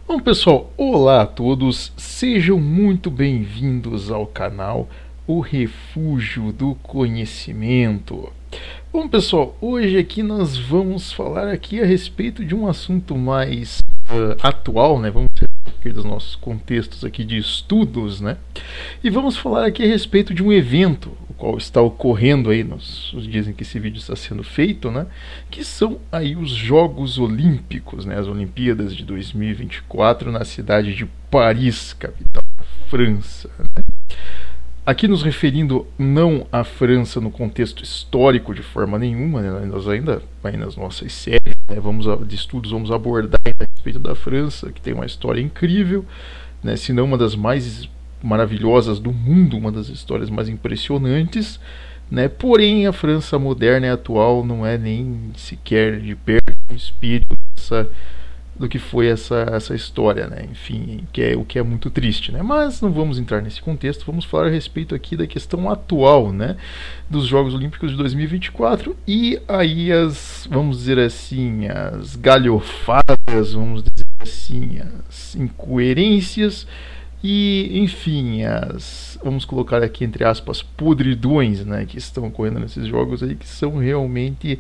Bom, pessoal, olá a todos, sejam muito bem-vindos ao canal O Refúgio do Conhecimento. Bom, pessoal, hoje aqui nós vamos falar aqui a respeito de um assunto mais atual, né? Vamos ter aqui dos nossos contextos aqui de estudos, né? E vamos falar aqui a respeito de um evento, o qual está ocorrendo aí nos dias em que esse vídeo está sendo feito, né? Que são aí os Jogos Olímpicos, né? As Olimpíadas de 2024 na cidade de Paris, capital da França, né? Aqui nos referindo não à França no contexto histórico de forma nenhuma, né? Nós ainda nas nossas séries, né, de estudos vamos abordar a respeito da França, que tem uma história incrível, né, se não uma das mais maravilhosas do mundo, uma das histórias mais impressionantes, né? Porém a França moderna e atual não é nem sequer de perto um espírito do que foi essa história, né? Enfim, o que é muito triste, né? Mas não vamos entrar nesse contexto, vamos falar a respeito aqui da questão atual, né? Dos Jogos Olímpicos de 2024 e aí vamos dizer assim, as galhofadas, vamos dizer assim, as incoerências e, enfim, vamos colocar aqui entre aspas, podridões, né, que estão ocorrendo nesses jogos aí, que são realmente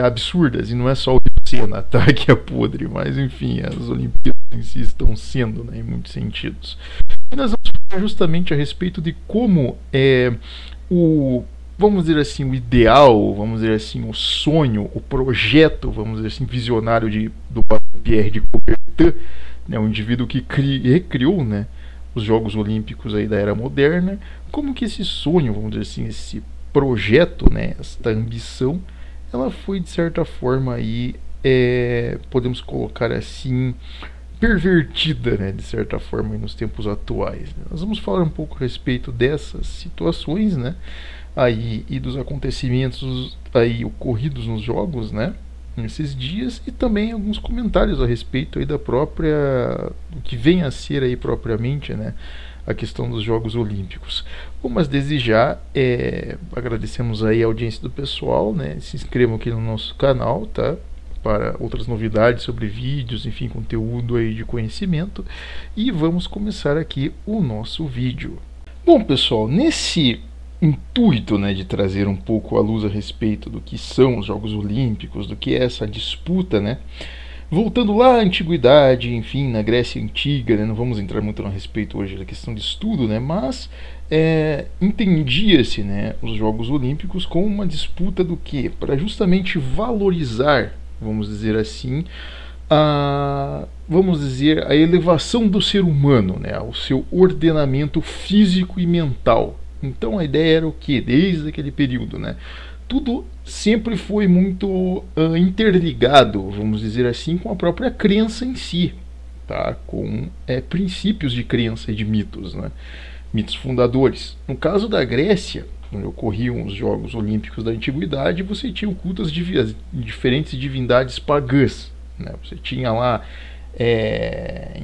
absurdas, e não é só o Senna, tá, que é podre, mas enfim, as Olimpíadas em si estão sendo, né, em muitos sentidos. E nós vamos falar justamente a respeito de como vamos dizer assim, o ideal, vamos dizer assim, o sonho, o projeto, vamos dizer assim, visionário do Pierre de Coubertin, né, um indivíduo que recriou, né, os Jogos Olímpicos aí da era moderna, como que esse sonho, vamos dizer assim, esse projeto, né, esta ambição, ela foi de certa forma aí, podemos colocar assim, pervertida, né, de certa forma aí nos tempos atuais, né? Nós vamos falar um pouco a respeito dessas situações, né, aí e dos acontecimentos aí ocorridos nos jogos, né, nesses dias, e também alguns comentários a respeito aí do que vem a ser aí propriamente, né, a questão dos Jogos Olímpicos. Bom, mas desde já agradecemos aí a audiência do pessoal, né, se inscrevam aqui no nosso canal, tá, para outras novidades sobre vídeos, enfim, conteúdo aí de conhecimento, e vamos começar aqui o nosso vídeo. Bom, pessoal, nesse intuito, né, de trazer um pouco à luz a respeito do que são os Jogos Olímpicos, do que é essa disputa, né, voltando lá à antiguidade, enfim, na Grécia Antiga, né, não vamos entrar muito a respeito hoje da questão de estudo, né, mas entendia-se, né, os Jogos Olímpicos como uma disputa do quê? Para justamente valorizar, vamos dizer assim, a elevação do ser humano, né, o seu ordenamento físico e mental. Então a ideia era o que? Desde aquele período, né? Tudo sempre foi muito interligado, vamos dizer assim, com a própria crença em si, tá? Com princípios de crença e de mitos, né? Mitos fundadores. No caso da Grécia, onde ocorriam os Jogos Olímpicos da Antiguidade, você tinha o culto às diferentes divindades pagãs, né? Você tinha lá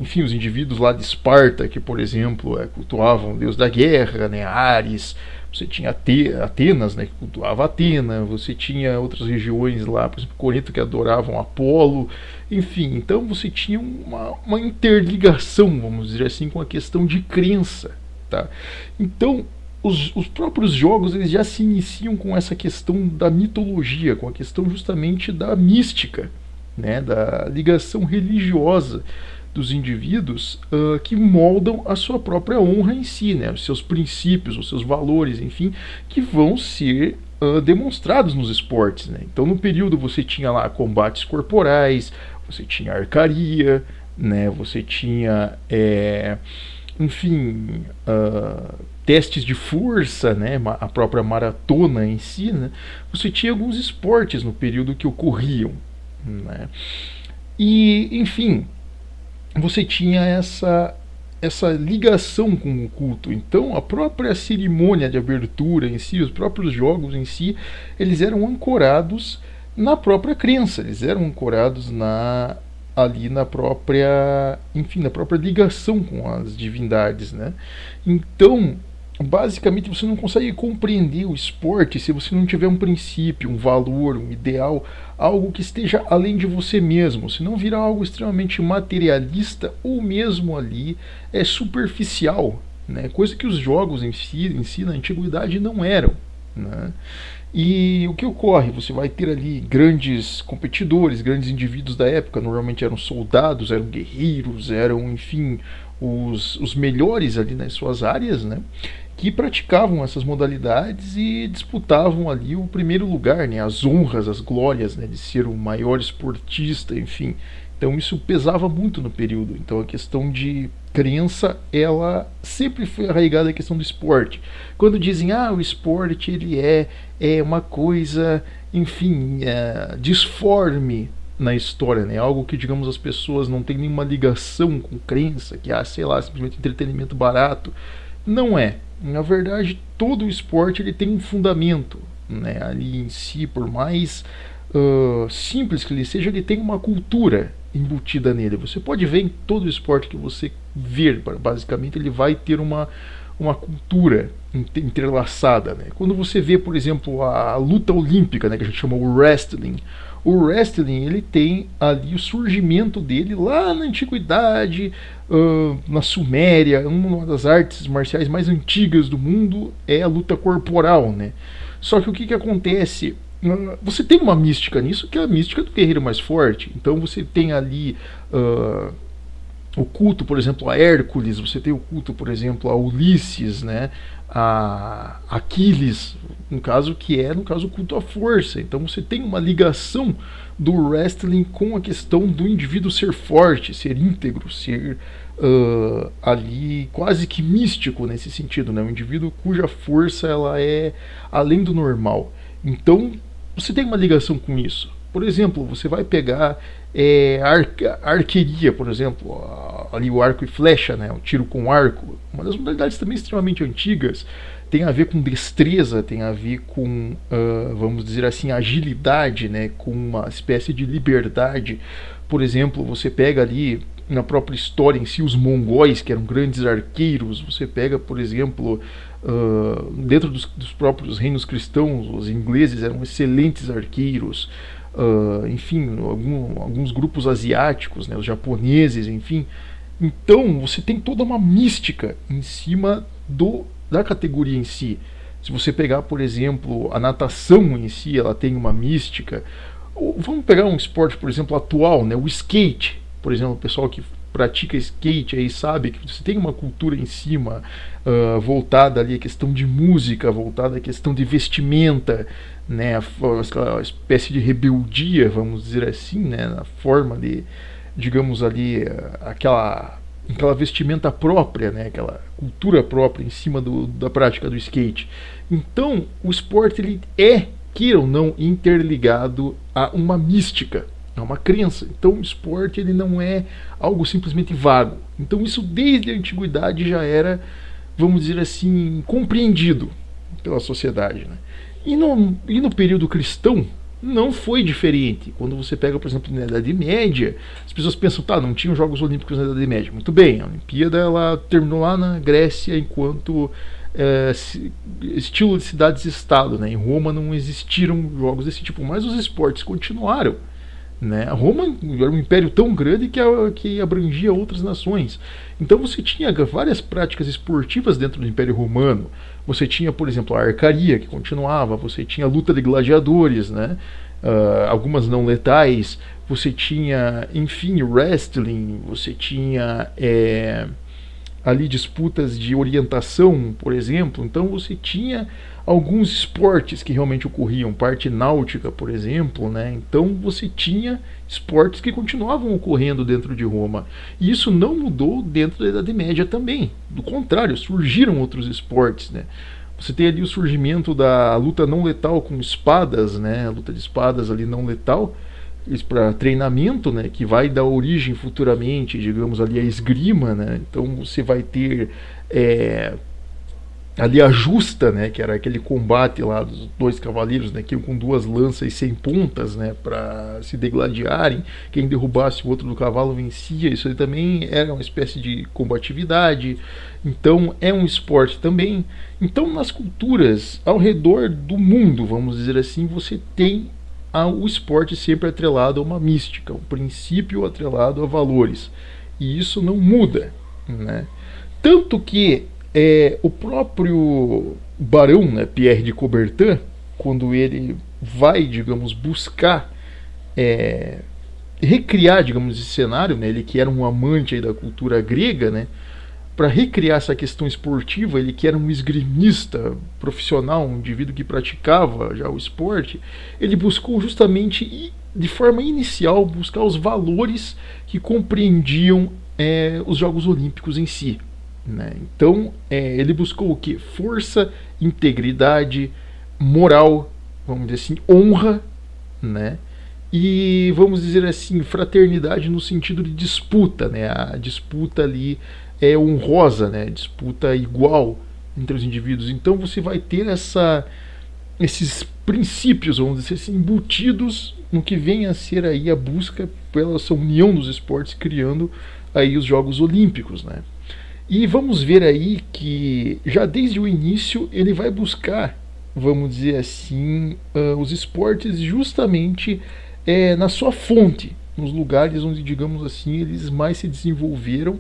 enfim, os indivíduos lá de Esparta, que, por exemplo, cultuavam o deus da guerra, né, Ares. Você tinha Atenas, né, que cultuava Atena. Você tinha outras regiões lá, por exemplo, Corinto, que adoravam Apolo. Enfim, então você tinha uma interligação, vamos dizer assim, com a questão de crença, tá? Então, os próprios jogos, eles já se iniciam com essa questão da mitologia, com a questão justamente da mística, né, da ligação religiosa dos indivíduos, que moldam a sua própria honra em si, né, os seus princípios, os seus valores, enfim, que vão ser demonstrados nos esportes, né. Então, no período você tinha lá combates corporais, você tinha arcaria, né, você tinha enfim, testes de força, né, a própria maratona em si, né. Você tinha alguns esportes no período que ocorriam, né? E, enfim, você tinha essa ligação com o culto. Então a própria cerimônia de abertura em si, os próprios jogos em si, eles eram ancorados na própria crença, eles eram ancorados ali na própria, enfim, na própria ligação com as divindades, né? Então basicamente você não consegue compreender o esporte se você não tiver um princípio, um valor, um ideal, algo que esteja além de você mesmo. Se não virar algo extremamente materialista ou mesmo ali superficial, né? Coisa que os jogos em si na antiguidade não eram, né? E o que ocorre? Você vai ter ali grandes competidores, grandes indivíduos da época, normalmente eram soldados, eram guerreiros, eram, enfim, os melhores ali nas suas áreas, né? Que praticavam essas modalidades e disputavam ali o primeiro lugar, né? As honras, as glórias, né? De ser o maior esportista, enfim. Então isso pesava muito no período. Então a questão de crença, ela sempre foi arraigada à questão do esporte. Quando dizem, o esporte ele é uma coisa, enfim, disforme na história, né? Algo que, digamos, as pessoas não têm nenhuma ligação com crença, que sei lá, simplesmente entretenimento barato. Não é. Na verdade, todo o esporte ele tem um fundamento, né? Ali em si, por mais simples que ele seja, ele tem uma cultura embutida nele. Você pode ver em todo o esporte que você ver, basicamente, ele vai ter uma cultura entrelaçada, né? Quando você vê, por exemplo, a luta olímpica, né, que a gente chama o wrestling, ele tem ali o surgimento dele lá na antiguidade, na Suméria. Uma das artes marciais mais antigas do mundo é a luta corporal, né? Só que o que acontece? Você tem uma mística nisso, que é a mística do guerreiro mais forte. Então você tem ali o culto, por exemplo, a Hércules, você tem o culto, por exemplo, a Ulisses, né? A Aquiles, no caso o culto à força. Então você tem uma ligação do wrestling com a questão do indivíduo ser forte, ser íntegro, ser ali quase que místico nesse sentido, né? Um indivíduo cuja força ela é além do normal. Então você tem uma ligação com isso. Por exemplo, você vai pegar a arqueria, por exemplo, ali o arco e flecha, né, o tiro com arco, uma das modalidades também extremamente antigas, tem a ver com destreza, tem a ver com, vamos dizer assim, agilidade, né, com uma espécie de liberdade. Por exemplo, você pega ali na própria história em si os mongóis, que eram grandes arqueiros. Você pega, por exemplo, dentro dos próprios reinos cristãos, os ingleses eram excelentes arqueiros. Enfim, alguns grupos asiáticos, né, os japoneses, enfim. Então você tem toda uma mística em cima da categoria em si. Se você pegar, por exemplo, a natação em si, ela tem uma mística. Vamos pegar um esporte, por exemplo, atual, né, o skate. Por exemplo, o pessoal que pratica skate aí sabe que você tem uma cultura em cima voltada ali à questão de música, voltada à questão de vestimenta, né, aquela espécie de rebeldia, vamos dizer assim, né, na forma de, digamos ali, aquela vestimenta própria, né, aquela cultura própria em cima da prática do skate. Então, o esporte ele queira ou não, interligado a uma mística, a uma crença. Então o esporte ele não é algo simplesmente vago. Então isso desde a antiguidade já era, vamos dizer assim, compreendido pela sociedade, né? E no período cristão não foi diferente. Quando você pega, por exemplo, na Idade Média, as pessoas pensam, não tinham Jogos Olímpicos na Idade Média. Muito bem, a Olimpíada ela terminou lá na Grécia enquanto estilo de cidades-estado, né? Em Roma não existiram jogos desse tipo, mas os esportes continuaram, né? A Roma era um império tão grande que abrangia outras nações. Então você tinha várias práticas esportivas dentro do Império Romano. Você tinha, por exemplo, a arcaria, que continuava. Você tinha a luta de gladiadores, né? Algumas não letais. Você tinha, enfim, wrestling. Você tinha ali disputas de orientação, por exemplo. Então você tinha alguns esportes que realmente ocorriam, parte náutica, por exemplo, né? Então você tinha esportes que continuavam ocorrendo dentro de Roma. E isso não mudou dentro da Idade Média também. Do contrário, surgiram outros esportes, né? Você tem ali o surgimento da luta não letal com espadas, né? A luta de espadas ali não letal, para treinamento, né, que vai dar origem futuramente, digamos ali, à esgrima, né? Então você vai ter ali a justa, né, que era aquele combate lá dos dois cavaleiros, né, que iam com duas lanças sem pontas, né, para se degladiarem, quem derrubasse o outro do cavalo vencia. Isso aí também era uma espécie de combatividade. Então é um esporte também. Então nas culturas ao redor do mundo, vamos dizer assim, você tem o esporte sempre atrelado a uma mística, um princípio atrelado a valores, e isso não muda, né? Tanto que o próprio Barão, né, Pierre de Coubertin, quando ele vai, digamos, buscar recriar, digamos, esse cenário, né, ele que era um amante aí da cultura grega, né, para recriar essa questão esportiva, ele que era um esgrimista profissional, um indivíduo que praticava já o esporte, ele buscou justamente, de forma inicial, buscar os valores que compreendiam os Jogos Olímpicos em si. Né? Então, ele buscou o que? Força, integridade, moral, vamos dizer assim, honra, né? E vamos dizer assim, fraternidade no sentido de disputa, né? A disputa ali é honrosa, né? Disputa igual entre os indivíduos. Então você vai ter esses princípios, vamos dizer assim, embutidos no que vem a ser aí a busca pela essa união dos esportes, criando aí os Jogos Olímpicos, né? E vamos ver aí que já desde o início ele vai buscar, vamos dizer assim, os esportes justamente na sua fonte, nos lugares onde, digamos assim, eles mais se desenvolveram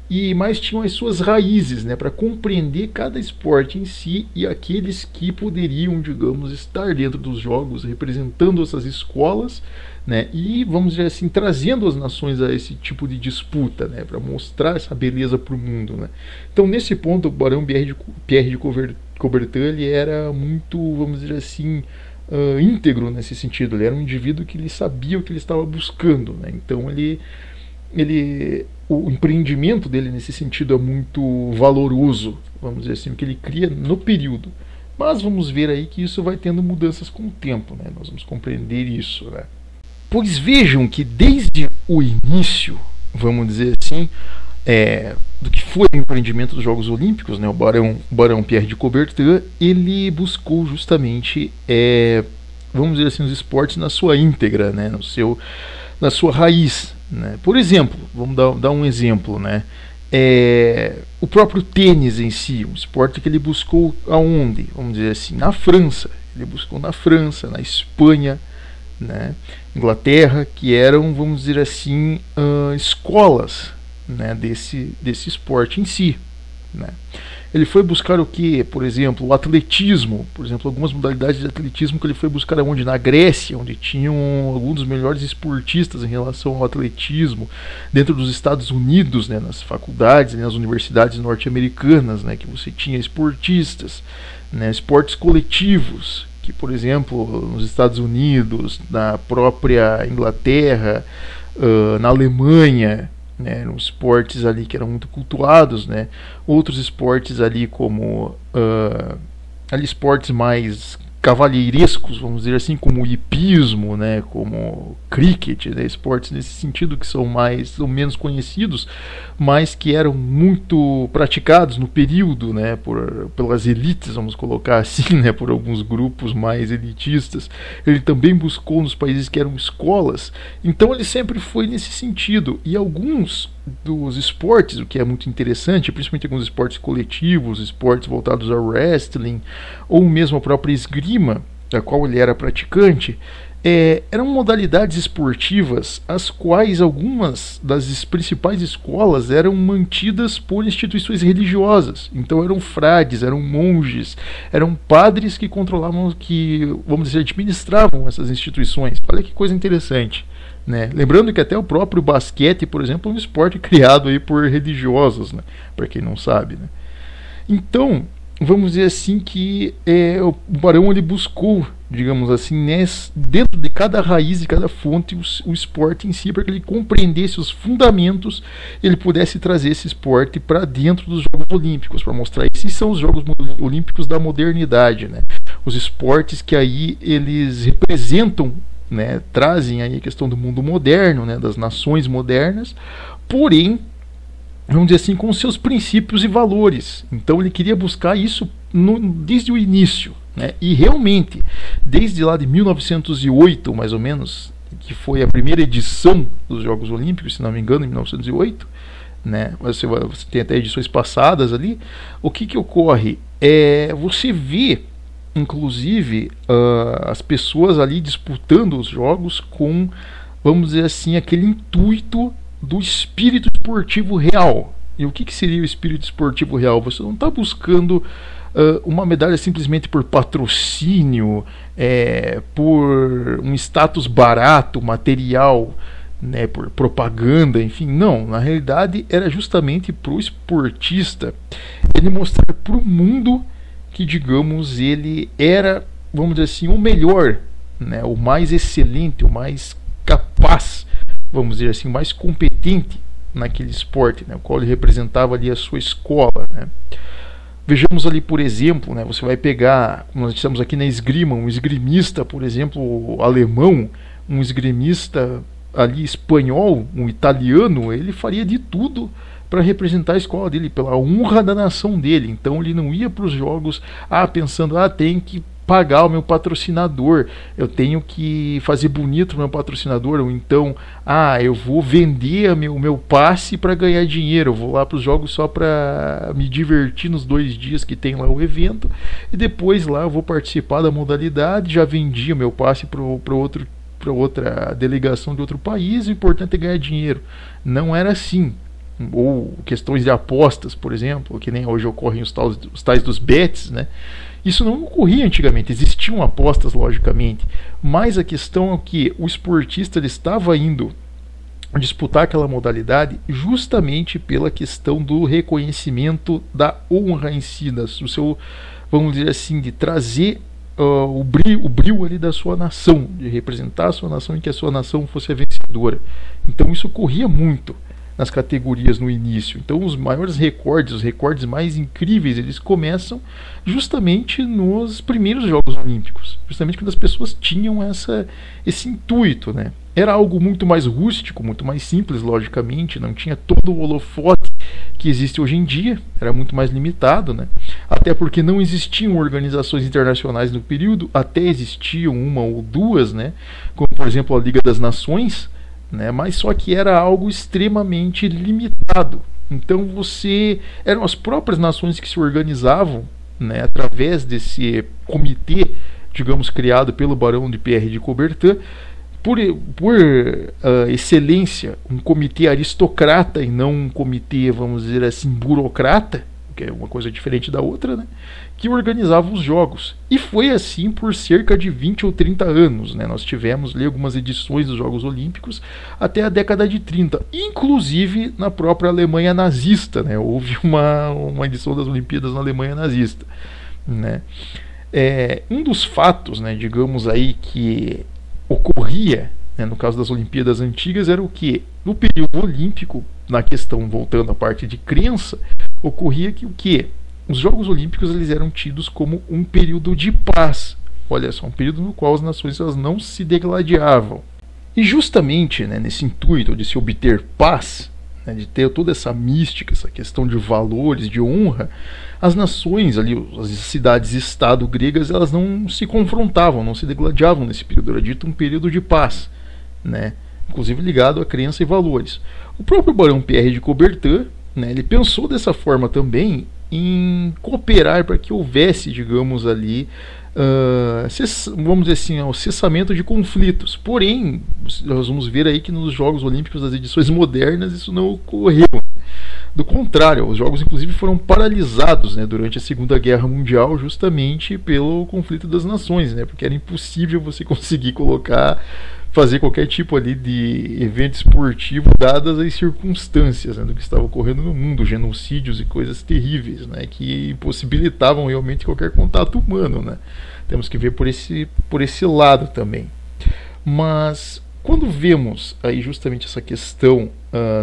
e mais tinham as suas raízes, né, para compreender cada esporte em si e aqueles que poderiam, digamos, estar dentro dos jogos, representando essas escolas, né, e vamos dizer assim, trazendo as nações a esse tipo de disputa, né, para mostrar essa beleza para o mundo, né. Então nesse ponto o Barão Pierre de Coubertin ele era muito, vamos dizer assim, íntegro nesse sentido. Ele era um indivíduo que ele sabia o que ele estava buscando, né. Então o empreendimento dele nesse sentido é muito valoroso, vamos dizer assim, o que ele cria no período. Mas vamos ver aí que isso vai tendo mudanças com o tempo, né? Nós vamos compreender isso, né? Pois vejam que desde o início, vamos dizer assim, do que foi o empreendimento dos Jogos Olímpicos, né? O Barão Pierre de Coubertin, ele buscou justamente, vamos dizer assim, os esportes na sua íntegra, né? Na sua raiz. Né? Por exemplo, vamos dar um exemplo, né? O próprio tênis em si, um esporte que ele buscou aonde? Vamos dizer assim, na França. Ele buscou na França, na Espanha, né? Inglaterra, que eram, vamos dizer assim, escolas, né, desse esporte em si. Né? Ele foi buscar o que? Por exemplo, o atletismo, por exemplo, algumas modalidades de atletismo que ele foi buscar onde? Na Grécia, onde tinham alguns dos melhores esportistas em relação ao atletismo, dentro dos Estados Unidos, né, nas faculdades, nas universidades norte-americanas, né, que você tinha esportistas, né, esportes coletivos, que, por exemplo, nos Estados Unidos, na própria Inglaterra, na Alemanha, né, eram esportes ali que eram muito cultuados, né? Outros esportes ali como ali esportes mais cavalheirescos, vamos dizer assim, como o hipismo, né, como cricket, né, esportes nesse sentido que são menos conhecidos, mas que eram muito praticados no período, né, pelas elites, vamos colocar assim, né, por alguns grupos mais elitistas. Ele também buscou nos países que eram escolas, então ele sempre foi nesse sentido. E alguns dos esportes, o que é muito interessante, principalmente alguns esportes coletivos, esportes voltados ao wrestling, ou mesmo a própria esgrima, da qual ele era praticante, eram modalidades esportivas as quais algumas das principais escolas eram mantidas por instituições religiosas. Então eram frades, eram monges, eram padres que controlavam, que, vamos dizer, administravam essas instituições. Olha que coisa interessante. Né? Lembrando que até o próprio basquete, por exemplo, é um esporte criado aí por religiosos, né? Para quem não sabe. Né? Então, vamos dizer assim que o Barão ele buscou, digamos assim, dentro de cada raiz, de cada fonte, o esporte em si, para que ele compreendesse os fundamentos, ele pudesse trazer esse esporte para dentro dos Jogos Olímpicos, para mostrar esses são os Jogos Olímpicos da modernidade, né? Os esportes que aí eles representam, né, trazem aí a questão do mundo moderno, né, das nações modernas, porém vamos dizer assim, com seus princípios e valores. Então ele queria buscar isso desde o início, né? E realmente, desde lá de 1908, mais ou menos, que foi a primeira edição dos Jogos Olímpicos, se não me engano, em 1908, né? Você tem até edições passadas ali. O que ocorre? Você vê, inclusive, as pessoas ali disputando os jogos com, vamos dizer assim, aquele intuito do espírito esportivo real. E o que seria o espírito esportivo real? Você não está buscando uma medalha simplesmente por patrocínio, por um status barato, material, né, por propaganda, enfim. Não, na realidade era justamente para o esportista ele mostrar para o mundo que, digamos, ele era, vamos dizer assim, o melhor, né, o mais excelente, o mais capaz, vamos dizer assim, o mais competente naquele esporte, né, o qual ele representava ali a sua escola, né. Vejamos ali, por exemplo, né, você vai pegar, como nós estamos aqui na esgrima, um esgrimista, por exemplo, alemão, um esgrimista ali espanhol, um italiano, ele faria de tudo para representar a escola dele, pela honra da nação dele. Então ele não ia para os jogos pensando, tem que pagar o meu patrocinador, eu tenho que fazer bonito o meu patrocinador, ou então, eu vou vender o meu passe para ganhar dinheiro, eu vou lá para os jogos só para me divertir nos 2 dias que tem lá o evento, e depois lá eu vou participar da modalidade, já vendi o meu passe para outra delegação de outro país, o importante é ganhar dinheiro. Não era assim. Ou questões de apostas, por exemplo, que nem hoje ocorrem os tais dos bets, né? Isso não ocorria antigamente, existiam apostas, logicamente, mas a questão é que o esportista ele estava indo disputar aquela modalidade justamente pela questão do reconhecimento da honra em si, do seu, vamos dizer assim, de trazer o brilho ali da sua nação, de representar a sua nação e que a sua nação fosse a vencedora. Então isso ocorria muito nas categorias no início. Então os maiores recordes, os recordes mais incríveis, eles começam justamente nos primeiros Jogos Olímpicos, justamente quando as pessoas tinham esse intuito, né? Era algo muito mais rústico, muito mais simples, logicamente, não tinha todo o holofote que existe hoje em dia, era muito mais limitado, né? Até porque não existiam organizações internacionais no período, até existiam uma ou duas, né? Como por exemplo a Liga das Nações, né? Mas só que era algo extremamente limitado. Então eram as próprias nações que se organizavam, né, através desse comitê, digamos, criado pelo Barão de Pierre de Coubertin, por excelência, um comitê aristocrata e não um comitê, vamos dizer assim, burocrata, que é uma coisa diferente da outra, né, que organizava os jogos. E foi assim por cerca de 20 ou 30 anos. Né? Nós tivemos ali algumas edições dos Jogos Olímpicos até a década de 30, inclusive na própria Alemanha nazista. Né? Houve uma edição das Olimpíadas na Alemanha nazista. Né? Um dos fatos, né, digamos aí, que ocorria, né, no caso das Olimpíadas antigas, era o que? No período olímpico, na questão, voltando à parte de crença, ocorria que o que? Os Jogos Olímpicos eles eram tidos como um período de paz. Olha só, um período no qual as nações elas não se degladiavam. E justamente, né, nesse intuito de se obter paz, né, de ter toda essa mística, essa questão de valores, de honra, as nações ali, as cidades-estado gregas, elas não se confrontavam, não se degladiavam nesse período. Era dito um período de paz, né, inclusive ligado à crença e valores. O próprio Barão Pierre de Coubertin, né, ele pensou dessa forma também em cooperar para que houvesse, digamos ali, vamos dizer assim, o cessamento de conflitos. Porém, nós vamos ver aí que nos Jogos Olímpicos das edições modernas isso não ocorreu. Do contrário, os jogos inclusive foram paralisados, né, durante a Segunda Guerra Mundial, justamente pelo conflito das nações, né, porque era impossível você conseguir fazer qualquer tipo ali de evento esportivo dadas as circunstâncias, né, do que estava ocorrendo no mundo, genocídios e coisas terríveis, né, que impossibilitavam realmente qualquer contato humano, né. Temos que ver por esse lado também. Mas quando vemos aí justamente essa questão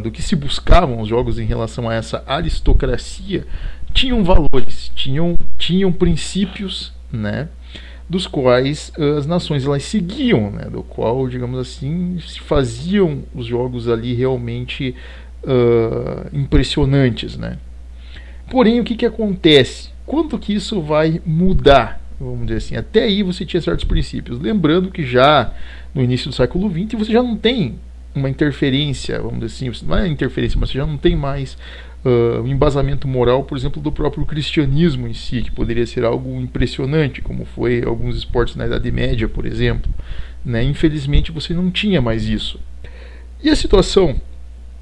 do que se buscavam os jogos em relação a essa aristocracia, tinham valores, tinham princípios, né, dos quais as nações elas seguiam, né, do qual, digamos assim, se faziam os jogos ali realmente impressionantes, né? Porém, o que acontece? Quanto que isso vai mudar? Vamos dizer assim, até aí você tinha certos princípios. Lembrando que já no início do século XX você já não tem uma interferência, vamos dizer assim, não é interferência, mas você já não tem mais um embasamento moral, por exemplo, do próprio cristianismo em si, que poderia ser algo impressionante, como foi alguns esportes na Idade Média, por exemplo. Né? Infelizmente você não tinha mais isso. E a situação,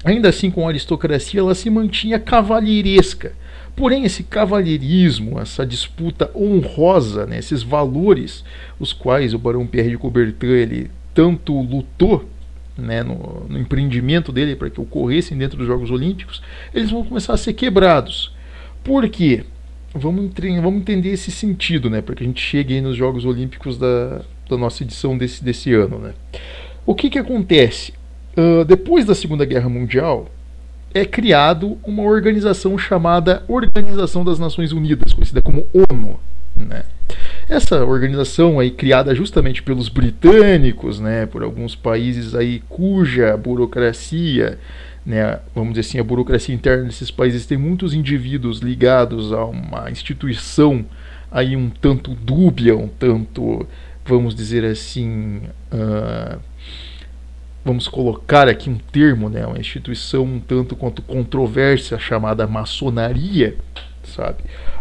ainda assim com a aristocracia, ela se mantinha cavalheiresca. Porém, esse cavalheirismo, essa disputa honrosa, né, esses valores, os quais o Barão Pierre de Coubertin ele tanto lutou, né, no empreendimento dele para que ocorressem dentro dos Jogos Olímpicos, eles vão começar a ser quebrados. Por quê? Vamos entender esse sentido, né, para que a gente chegue aí nos Jogos Olímpicos da nossa edição desse ano. Né. O que acontece? Depois da Segunda Guerra Mundial, é criado uma organização chamada Organização das Nações Unidas, conhecida como ONU. Né? Essa organização aí criada justamente pelos britânicos, né, por alguns países aí cuja burocracia, né, vamos dizer assim, a burocracia interna desses países tem muitos indivíduos ligados a uma instituição aí um tanto dúbia, um tanto, vamos dizer assim, vamos colocar aqui um termo, né, uma instituição um tanto quanto controversa chamada maçonaria, sabe?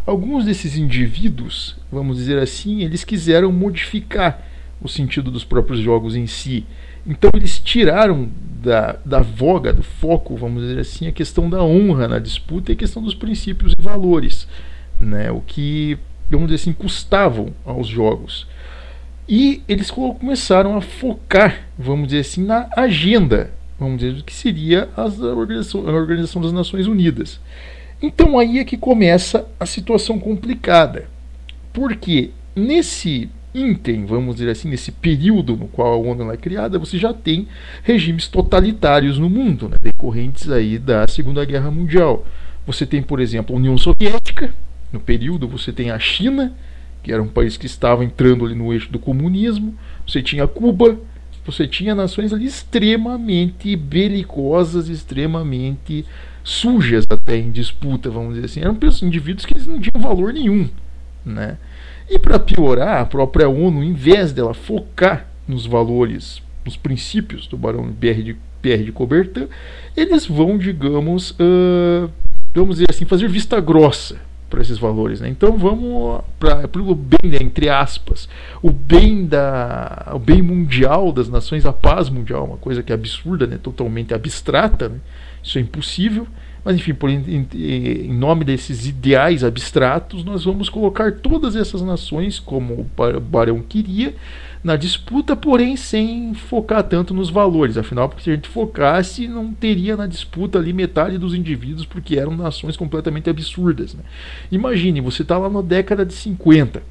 Alguns desses indivíduos, vamos dizer assim, eles quiseram modificar o sentido dos próprios jogos em si. Então eles tiraram da voga, do foco, vamos dizer assim, a questão da honra na disputa e a questão dos princípios e valores, né, o que, vamos dizer assim, custavam aos jogos. E eles começaram a focar, vamos dizer assim, na agenda, vamos dizer, do que seria a Organização das Nações Unidas. Então aí é que começa a situação complicada. Porque nesse ínterim, vamos dizer assim, nesse período no qual a ONU é criada, você já tem regimes totalitários no mundo, né, decorrentes aí da Segunda Guerra Mundial. Você tem, por exemplo, a União Soviética, no período você tem a China, que era um país que estava entrando ali no eixo do comunismo, você tinha Cuba, você tinha nações ali extremamente belicosas, extremamente sujas até em disputa, vamos dizer assim. Eram indivíduos que eles não tinham valor nenhum, né? E para piorar, a própria ONU, em vez dela focar nos valores, nos princípios do Barão Pierre de Coubertin, eles vão, digamos, vamos dizer assim, fazer vista grossa para esses valores, né? Então vamos para o bem, né, entre aspas, o bem mundial das nações, a paz mundial, uma coisa que é absurda, né, totalmente abstrata, né? Isso é impossível, mas enfim, em nome desses ideais abstratos, nós vamos colocar todas essas nações, como o Barão queria, na disputa, porém sem focar tanto nos valores. Afinal, porque se a gente focasse, não teria na disputa ali metade dos indivíduos, porque eram nações completamente absurdas. Né? Imagine, você está lá na década de 50,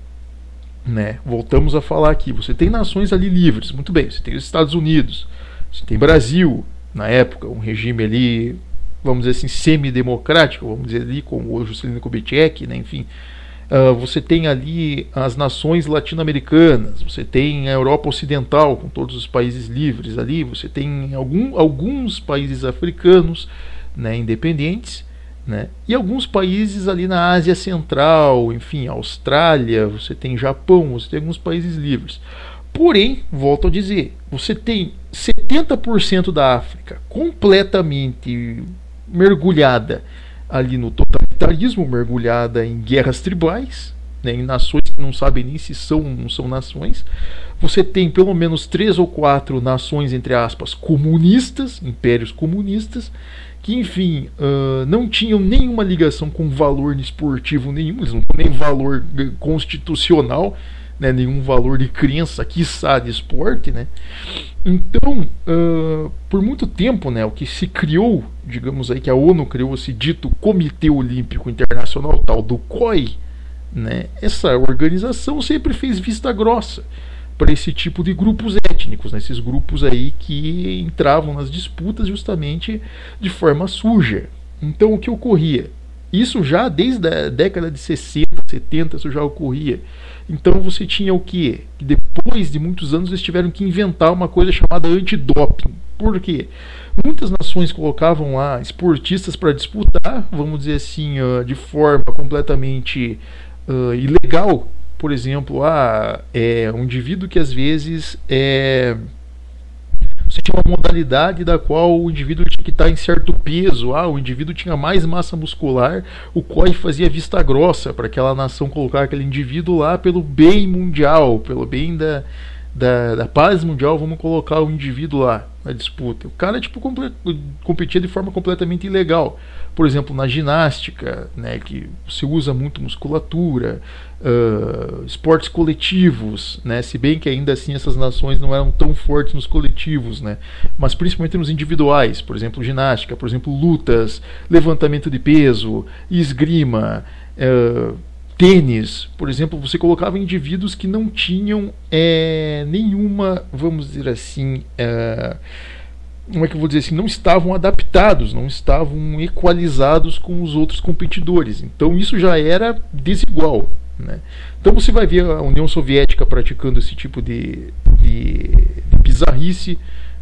né? Voltamos a falar aqui, você tem nações ali livres, muito bem, você tem os Estados Unidos, você tem Brasil, na época, um regime ali, vamos dizer assim, semi-democrático, vamos dizer ali, como o Juscelino Kubitschek, né? Enfim, você tem ali as nações latino-americanas, você tem a Europa Ocidental, com todos os países livres ali, você tem alguns países africanos, né, independentes, né, e alguns países ali na Ásia Central, enfim, Austrália, você tem Japão, você tem alguns países livres. Porém, volto a dizer, você tem 70% da África completamente mergulhada ali no totalitarismo, mergulhada em guerras tribais, né, em nações que não sabem nem se são ou não são nações. Você tem pelo menos 3 ou 4 nações, entre aspas, comunistas, impérios comunistas, que, enfim, não tinham nenhuma ligação com valor esportivo nenhum, eles não têm nem valor constitucional, né, nenhum valor de crença, quiçá de esporte, né? Então, por muito tempo, né, o que se criou, digamos aí, que a ONU criou esse dito Comitê Olímpico Internacional, tal do COI, né, essa organização sempre fez vista grossa para esse tipo de grupos étnicos, né, esses grupos aí que entravam nas disputas justamente de forma suja. Então, o que ocorria? Isso já desde a década de 60, 70, isso já ocorria. Então você tinha o quê? Que depois de muitos anos eles tiveram que inventar uma coisa chamada antidoping. Por quê? Muitas nações colocavam lá esportistas para disputar, vamos dizer assim, de forma completamente ilegal. Por exemplo, um indivíduo que às vezes você tinha uma modalidade da qual o indivíduo tinha que estar em certo peso, o indivíduo tinha mais massa muscular, o COI fazia vista grossa para aquela nação colocar aquele indivíduo lá pelo bem mundial, pelo bem da paz mundial, vamos colocar o indivíduo lá na disputa. O cara competia de forma completamente ilegal. Por exemplo, na ginástica, né, que se usa muito musculatura, esportes coletivos, né, se bem que ainda assim essas nações não eram tão fortes nos coletivos, né, mas principalmente nos individuais, por exemplo, ginástica, por exemplo, lutas, levantamento de peso, esgrima, tênis, por exemplo, você colocava indivíduos que não tinham nenhuma, vamos dizer assim, como é que eu vou dizer assim, não estavam adaptados, não estavam equalizados com os outros competidores. Então isso já era desigual, né? Então você vai ver a União Soviética praticando esse tipo de bizarrice.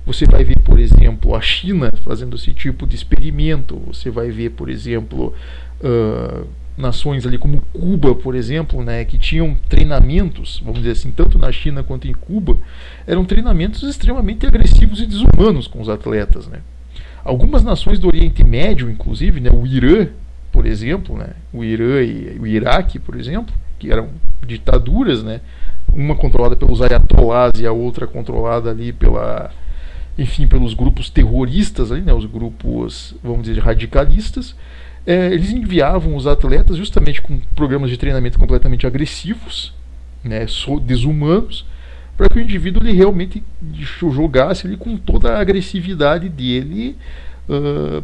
Você vai ver, por exemplo, a China fazendo esse tipo de experimento. Você vai ver, por exemplo, nações ali como Cuba, por exemplo, né, que tinham treinamentos, vamos dizer assim, tanto na China quanto em Cuba, eram treinamentos extremamente agressivos e desumanos com os atletas, né. Algumas nações do Oriente Médio, inclusive, né, o Irã, por exemplo, né, o Irã e o Iraque, por exemplo, que eram ditaduras, né, uma controlada pelos ayatollahs e a outra controlada ali pelos grupos terroristas, ali, né, os grupos, vamos dizer, radicalistas. Eles enviavam os atletas justamente com programas de treinamento completamente agressivos, né, desumanos, para que o indivíduo ele realmente jogasse ali com toda a agressividade dele,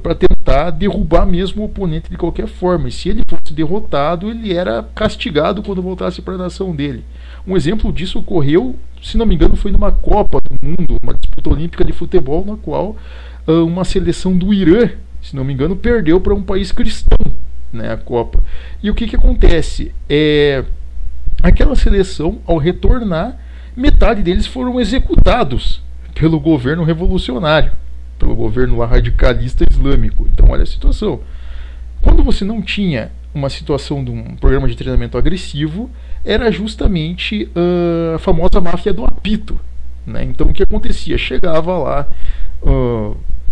para tentar derrubar mesmo o oponente de qualquer forma. E se ele fosse derrotado, ele era castigado quando voltasse para a nação dele. Um exemplo disso ocorreu, se não me engano, foi numa Copa do Mundo, uma disputa olímpica de futebol, na qual uma seleção do Irã, se não me engano, perdeu para um país cristão, né, a Copa. E o que acontece? Aquela seleção, ao retornar, metade deles foram executados pelo governo revolucionário, pelo governo lá radicalista islâmico. Então olha a situação. Quando você não tinha uma situação de um programa de treinamento agressivo, era justamente a famosa máfia do apito, né? Então o que acontecia? Chegava lá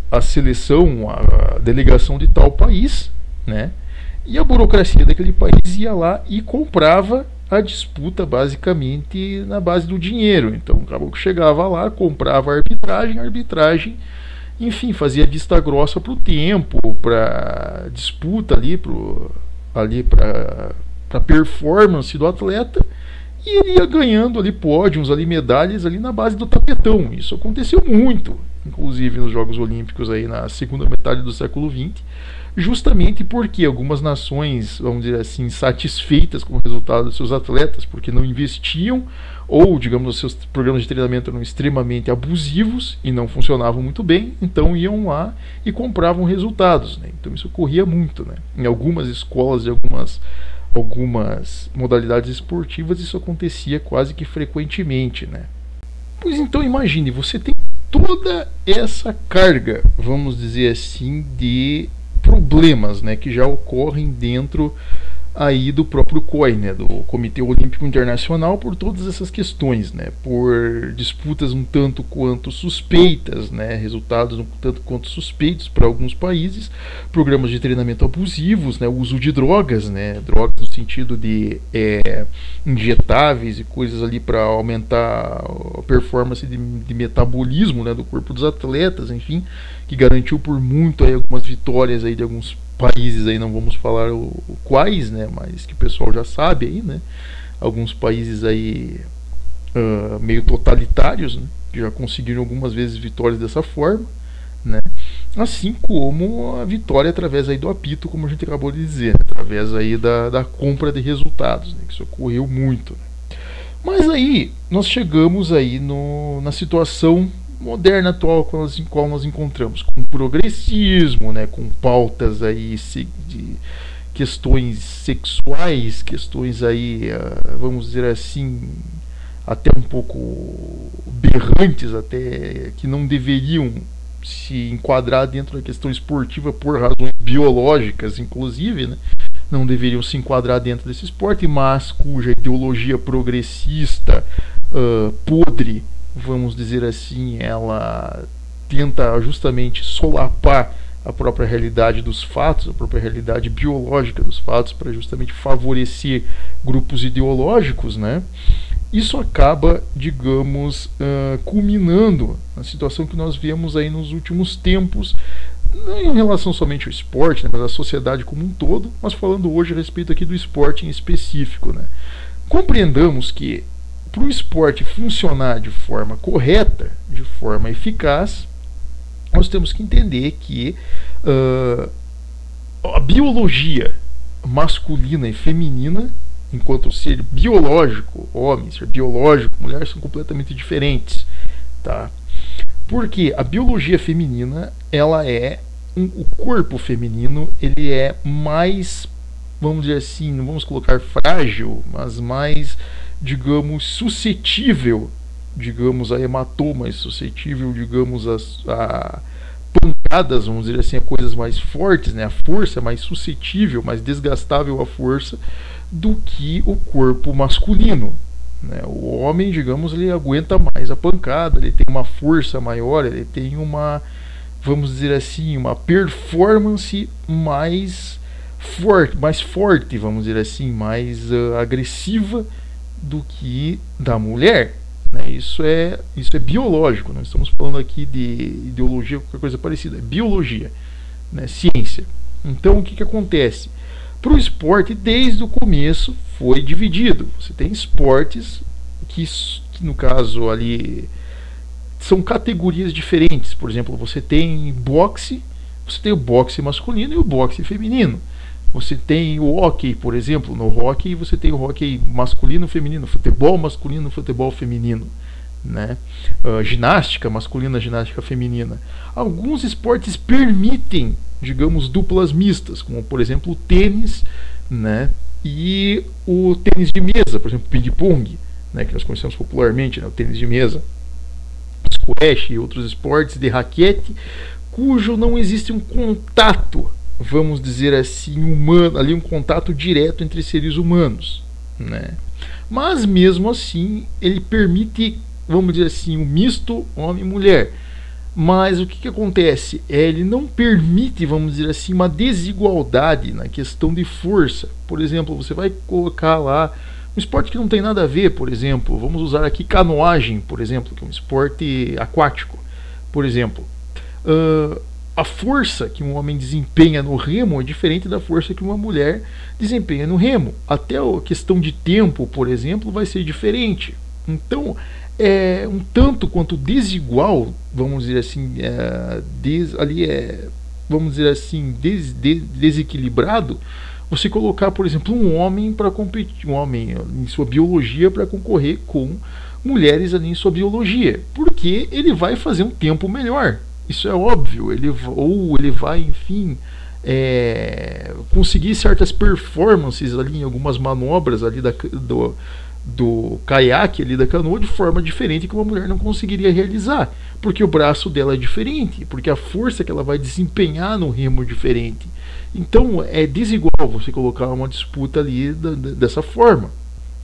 a seleção, a delegação de tal país, né? E a burocracia daquele país ia lá e comprava a disputa basicamente na base do dinheiro. Então acabou que chegava lá, comprava a arbitragem, enfim, fazia vista grossa para o tempo, para disputa para performance do atleta, e ele ia ganhando ali pódios, ali medalhas ali na base do tapetão. Isso aconteceu muito, inclusive nos Jogos Olímpicos aí na segunda metade do século XX, justamente porque algumas nações, vamos dizer assim, satisfeitas com o resultado dos seus atletas, porque não investiam, ou, digamos, os seus programas de treinamento eram extremamente abusivos e não funcionavam muito bem, então iam lá e compravam resultados, né? Então isso ocorria muito, né? Em algumas escolas e algumas modalidades esportivas isso acontecia quase que frequentemente, né? Pois então imagine, você tem toda essa carga, vamos dizer assim, de problemas, né, que já ocorrem dentro aí do próprio COI, né, do Comitê Olímpico Internacional, por todas essas questões, né, por disputas um tanto quanto suspeitas, né, resultados um tanto quanto suspeitos para alguns países, programas de treinamento abusivos, né, o uso de drogas, né, drogas no sentido de injetáveis e coisas ali para aumentar a performance de metabolismo, né, do corpo dos atletas, enfim, que garantiu por muito aí algumas vitórias aí de alguns países aí, não vamos falar quais, né, mas que o pessoal já sabe aí, né, alguns países aí meio totalitários, né, que já conseguiram algumas vezes vitórias dessa forma, né, assim como a vitória através aí do apito, como a gente acabou de dizer, né, através aí da compra de resultados, né, que isso ocorreu muito, né. Mas aí nós chegamos aí na situação moderna atual com qual nós encontramos, com progressismo, né, com pautas aí de questões sexuais, questões aí, vamos dizer assim, até um pouco berrantes, até que não deveriam se enquadrar dentro da questão esportiva por razões biológicas, inclusive, né? Não deveriam se enquadrar dentro desse esporte, mas cuja ideologia progressista, podre, vamos dizer assim, ela tenta justamente solapar a própria realidade dos fatos, a própria realidade biológica dos fatos, para justamente favorecer grupos ideológicos, né? Isso acaba, digamos, culminando na situação que nós vemos aí nos últimos tempos, não em relação somente ao esporte, né, mas à sociedade como um todo, mas falando hoje a respeito aqui do esporte em específico, né? Compreendamos que para o esporte funcionar de forma correta, de forma eficaz, nós temos que entender que a biologia masculina e feminina, enquanto ser biológico, homem, ser biológico, mulher, são completamente diferentes, tá? Porque a biologia feminina, ela é o corpo feminino, ele é mais, vamos dizer assim, não vamos colocar frágil, mas mais, digamos, suscetível, digamos, a hematomas, suscetível, digamos, a pancadas, vamos dizer assim, a coisas mais fortes, né? A força é mais suscetível, mais desgastável à força do que o corpo masculino, né? O homem, digamos, ele aguenta mais a pancada, ele tem uma força maior, ele tem uma, vamos dizer assim, uma performance mais forte, vamos dizer assim, mais agressiva do que da mulher, né? Isso é biológico, não estamos falando aqui de ideologia ou qualquer coisa parecida, é biologia, né? Ciência. Então o que acontece? Para o esporte, desde o começo, foi dividido. Você tem esportes que no caso ali são categorias diferentes. Por exemplo, você tem boxe, você tem o boxe masculino e o boxe feminino. Você tem o hóquei, por exemplo. No hóquei você tem o hóquei masculino e feminino, futebol masculino e futebol feminino, né? Ginástica masculina, ginástica feminina. Alguns esportes permitem, digamos, duplas mistas, como por exemplo o tênis, né? E o tênis de mesa, por exemplo, ping-pong, né? Que nós conhecemos popularmente, né? O tênis de mesa, squash e outros esportes de raquete, cujo não existe um contato, vamos dizer assim, humano, ali um contato direto entre seres humanos, né? Mas mesmo assim ele permite, vamos dizer assim, um misto homem-mulher. Mas o que acontece? Ele não permite, vamos dizer assim, uma desigualdade na questão de força. Por exemplo, você vai colocar lá um esporte que não tem nada a ver, por exemplo, vamos usar aqui canoagem, por exemplo, que é um esporte aquático, por exemplo. A força que um homem desempenha no remo é diferente da força que uma mulher desempenha no remo. Até a questão de tempo, por exemplo, vai ser diferente. Então, é um tanto quanto desigual, vamos dizer assim, vamos dizer assim, desequilibrado, você colocar, por exemplo, um homem para competir, um homem em sua biologia para concorrer com mulheres ali em sua biologia, porque ele vai fazer um tempo melhor. Isso é óbvio, ele vai, enfim, conseguir certas performances ali em algumas manobras ali do caiaque ali da canoa de forma diferente que uma mulher não conseguiria realizar, porque o braço dela é diferente, porque a força que ela vai desempenhar no remo é diferente. Então é desigual você colocar uma disputa ali dessa forma,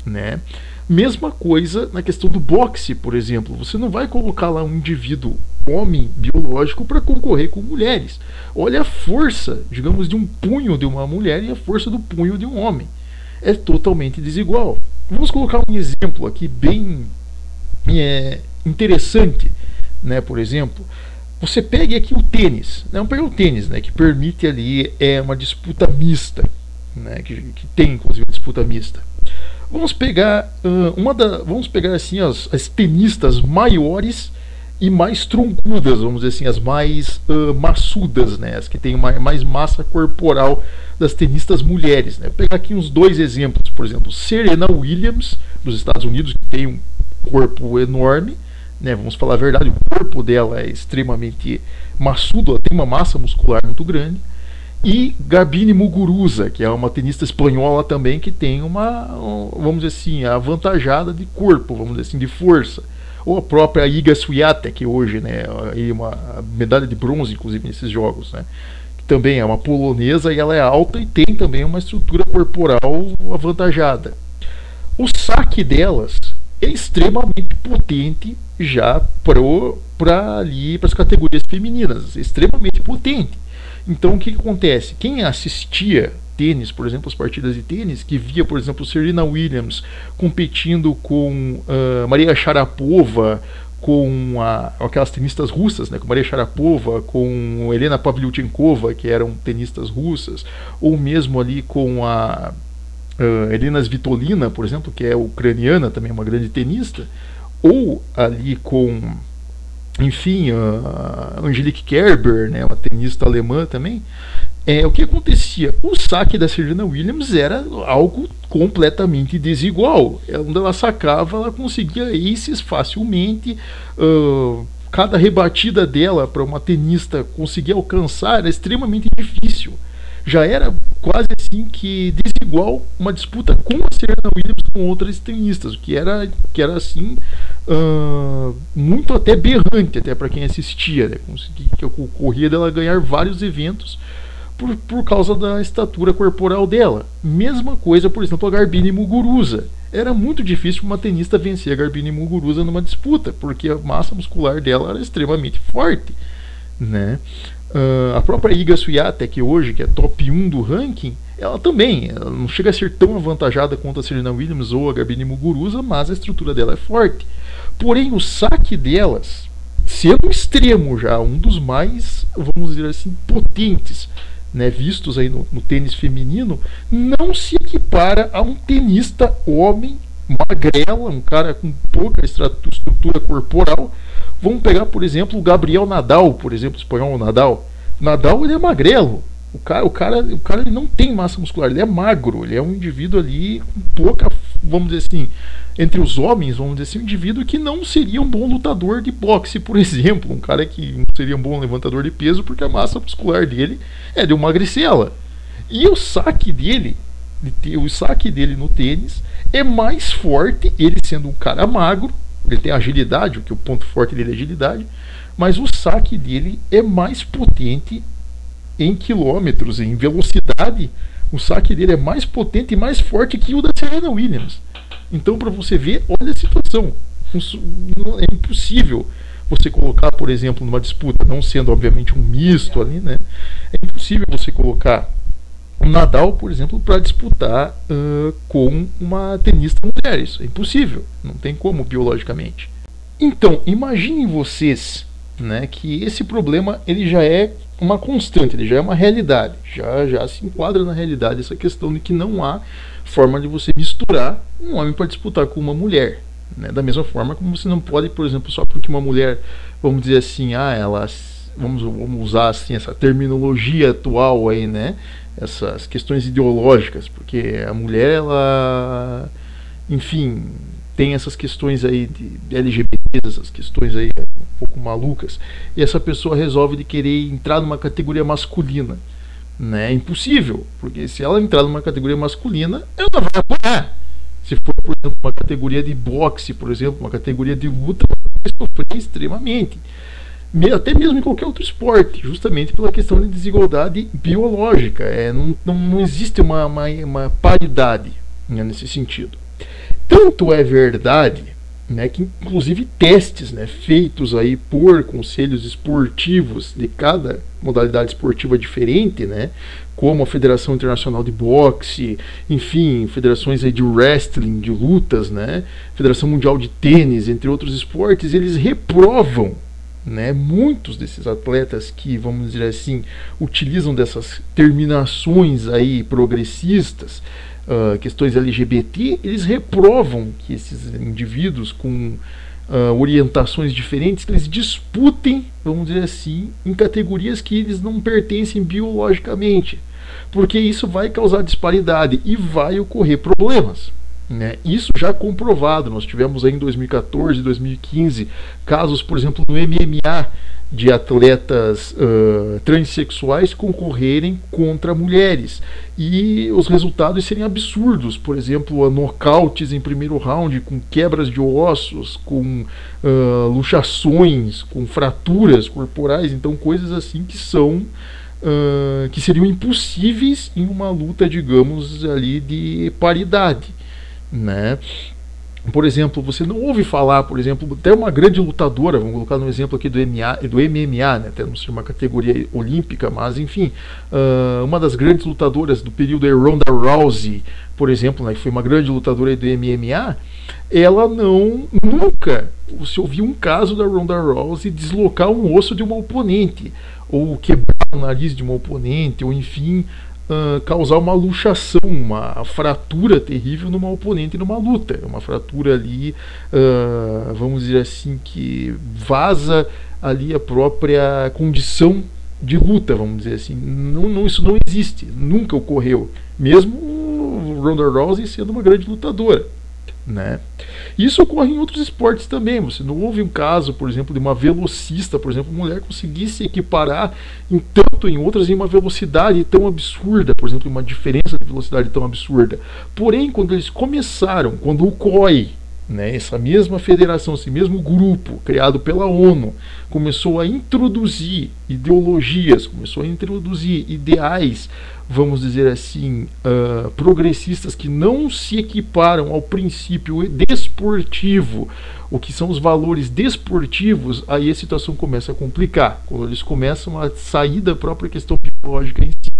né? Mesma coisa na questão do boxe, por exemplo. Você não vai colocar lá um indivíduo homem biológico para concorrer com mulheres. Olha a força, digamos, de um punho de uma mulher e a força do punho de um homem. É totalmente desigual. Vamos colocar um exemplo aqui bem interessante, né? Por exemplo, você pega aqui o tênis, né? Vamos pegar o tênis, né? Que permite ali uma disputa mista, né? Que tem inclusive disputa mista. Vamos pegar vamos pegar assim as tenistas maiores e mais troncudas, vamos dizer assim, as mais maçudas, né? As que têm mais massa corporal das tenistas mulheres, né? Vou pegar aqui uns dois exemplos, por exemplo, Serena Williams, dos Estados Unidos, que tem um corpo enorme, né? Vamos falar a verdade, o corpo dela é extremamente maçudo, ela tem uma massa muscular muito grande. E Garbine Muguruza, que é uma tenista espanhola também, que tem vamos dizer assim, avantajada de corpo, vamos dizer assim, de força. ou a própria Iga Swiatek hoje, né, uma medalha de bronze inclusive nesses jogos, né, que também é uma polonesa e ela é alta e tem também uma estrutura corporal avantajada. O saque delas é extremamente potente já para as categorias femininas, extremamente potente. Então o que acontece? Quem assistia tênis, por exemplo, as partidas de tênis, que via, por exemplo, Serena Williams competindo com Maria Sharapova, com aquelas tenistas russas, né, com Maria Sharapova, com Elena Pavlyuchenkova, que eram tenistas russas, ou mesmo ali com a Elina Svitolina, por exemplo, que é ucraniana, também é uma grande tenista, ou ali com, enfim, a Angelique Kerber, né, uma tenista alemã também. O que acontecia? O saque da Serena Williams era algo completamente desigual. Onde ela sacava, ela conseguia aces facilmente. Cada rebatida dela para uma tenista conseguir alcançar era extremamente difícil. Já era quase assim que desigual uma disputa com a Serena Williams com outras tenistas, que era assim muito até berrante até para quem assistia, né? Que ocorria dela ganhar vários eventos por causa da estatura corporal dela. Mesma coisa, por exemplo, a Garbiñe Muguruza. Era muito difícil uma tenista vencer a Garbiñe Muguruza numa disputa, porque a massa muscular dela era extremamente forte, né? A própria Iga Swiatek hoje, que é top 1 do ranking, ela não chega a ser tão avantajada quanto a Serena Williams ou a Garbiñe Muguruza, mas a estrutura dela é forte. Porém, o saque delas, sendo extremo já, um dos mais, vamos dizer assim, potentes, né, vistos aí no tênis feminino, não se equipara a um tenista homem, magrela, um cara com pouca estrutura corporal. Vamos pegar, por exemplo, o Gabriel Nadal, por exemplo, o espanhol Nadal. O Nadal, ele é magrelo. O cara ele não tem massa muscular, ele é magro, ele é um indivíduo ali com pouca, vamos dizer assim, entre os homens, vamos dizer assim, um indivíduo que não seria um bom lutador de boxe, por exemplo, um cara que não seria um bom levantador de peso porque a massa muscular dele é de uma magricela. E o saque dele no tênis é mais forte, ele sendo um cara magro, ele tem agilidade, o ponto forte dele é agilidade, mas o saque dele é mais potente em quilômetros, em velocidade. O saque dele é mais potente e mais forte que o da Serena Williams. Então, para você ver, olha a situação. É impossível você colocar, por exemplo, numa disputa, não sendo obviamente um misto ali, né? É impossível você colocar o Nadal, por exemplo, para disputar com uma tenista mulher. Isso é impossível, não tem como biologicamente. Então, imaginem vocês, né, que esse problema ele já é uma constante, ele já é uma realidade, já se enquadra na realidade essa questão de que não há forma de você misturar um homem para disputar com uma mulher, né? Da mesma forma como você não pode, por exemplo, só porque uma mulher, vamos dizer assim, vamos usar assim essa terminologia atual aí, né? Essas questões ideológicas, porque a mulher, ela, enfim, tem essas questões aí de LGBT, essas questões aí um pouco malucas, e essa pessoa resolve de querer entrar numa categoria masculina, né? É impossível, porque se ela entrar numa categoria masculina, ela vai apanhar. Se for, por exemplo, uma categoria de boxe, por exemplo, uma categoria de luta, ela vai sofrer extremamente. Até mesmo em qualquer outro esporte, justamente pela questão de desigualdade biológica. Não existe uma paridade, né, nesse sentido. Tanto é verdade, né, que inclusive testes, né, feitos aí por conselhos esportivos de cada modalidade esportiva diferente, né, como a Federação Internacional de Boxe, enfim, federações aí de wrestling, de lutas, né, Federação Mundial de Tênis, entre outros esportes, eles reprovam, né, muitos desses atletas que, vamos dizer assim, utilizam dessas terminações aí progressistas, questões LGBT, eles reprovam que esses indivíduos com orientações diferentes, eles disputem, vamos dizer assim, em categorias que eles não pertencem biologicamente, porque isso vai causar disparidade e vai ocorrer problemas, né? Isso já comprovado. Nós tivemos aí em 2014, 2015 casos, por exemplo, no MMA, de atletas transexuais concorrerem contra mulheres. E os resultados seriam absurdos. Por exemplo, nocautes em primeiro round, com quebras de ossos, com luxações, com fraturas corporais. Então, coisas assim que são que seriam impossíveis em uma luta, digamos, ali de paridade, né? Por exemplo, você não ouve falar, por exemplo, até uma grande lutadora, vamos colocar no exemplo aqui do MMA, né? Até não ser uma categoria olímpica, mas enfim, uma das grandes lutadoras do período é Ronda Rousey, por exemplo, né, que foi uma grande lutadora do MMA, ela nunca se ouviu um caso da Ronda Rousey deslocar um osso de uma oponente, ou quebrar o nariz de uma oponente, ou enfim, causar uma luxação, uma fratura terrível numa oponente numa luta. É uma fratura ali, vamos dizer assim, que vaza ali a própria condição de luta, vamos dizer assim. Isso não existe, nunca ocorreu, mesmo Ronda Rousey sendo uma grande lutadora, né? Isso ocorre em outros esportes também. Você não houve um caso, por exemplo, de uma velocista, por exemplo, mulher conseguir se equiparar tanto em outras em uma velocidade tão absurda, por exemplo, uma diferença de velocidade tão absurda. Porém, quando eles começaram, quando o COI, né, essa mesma federação, esse mesmo grupo criado pela ONU, começou a introduzir ideologias, começou a introduzir ideais, vamos dizer assim, progressistas que não se equiparam ao princípio desportivo, o que são os valores desportivos, aí a situação começa a complicar, quando eles começam a sair da própria questão biológica em si.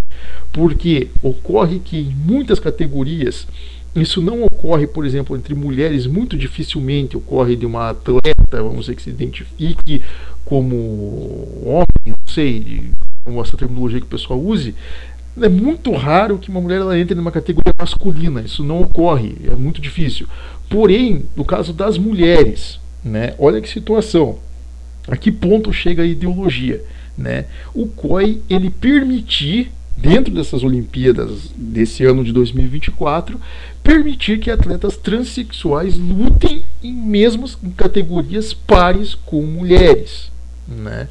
Porque ocorre que em muitas categorias isso não ocorre, por exemplo, entre mulheres, muito dificilmente ocorre de uma atleta, vamos dizer, que se identifique como homem, não sei, como essa terminologia que o pessoal use. É muito raro que uma mulher ela entre numa categoria masculina, isso não ocorre, é muito difícil. Porém, no caso das mulheres, né, olha que situação, a que ponto chega a ideologia, né? O COI, ele permitir, dentro dessas Olimpíadas desse ano de 2024, permitir que atletas transexuais lutem em categorias pares com mulheres, né?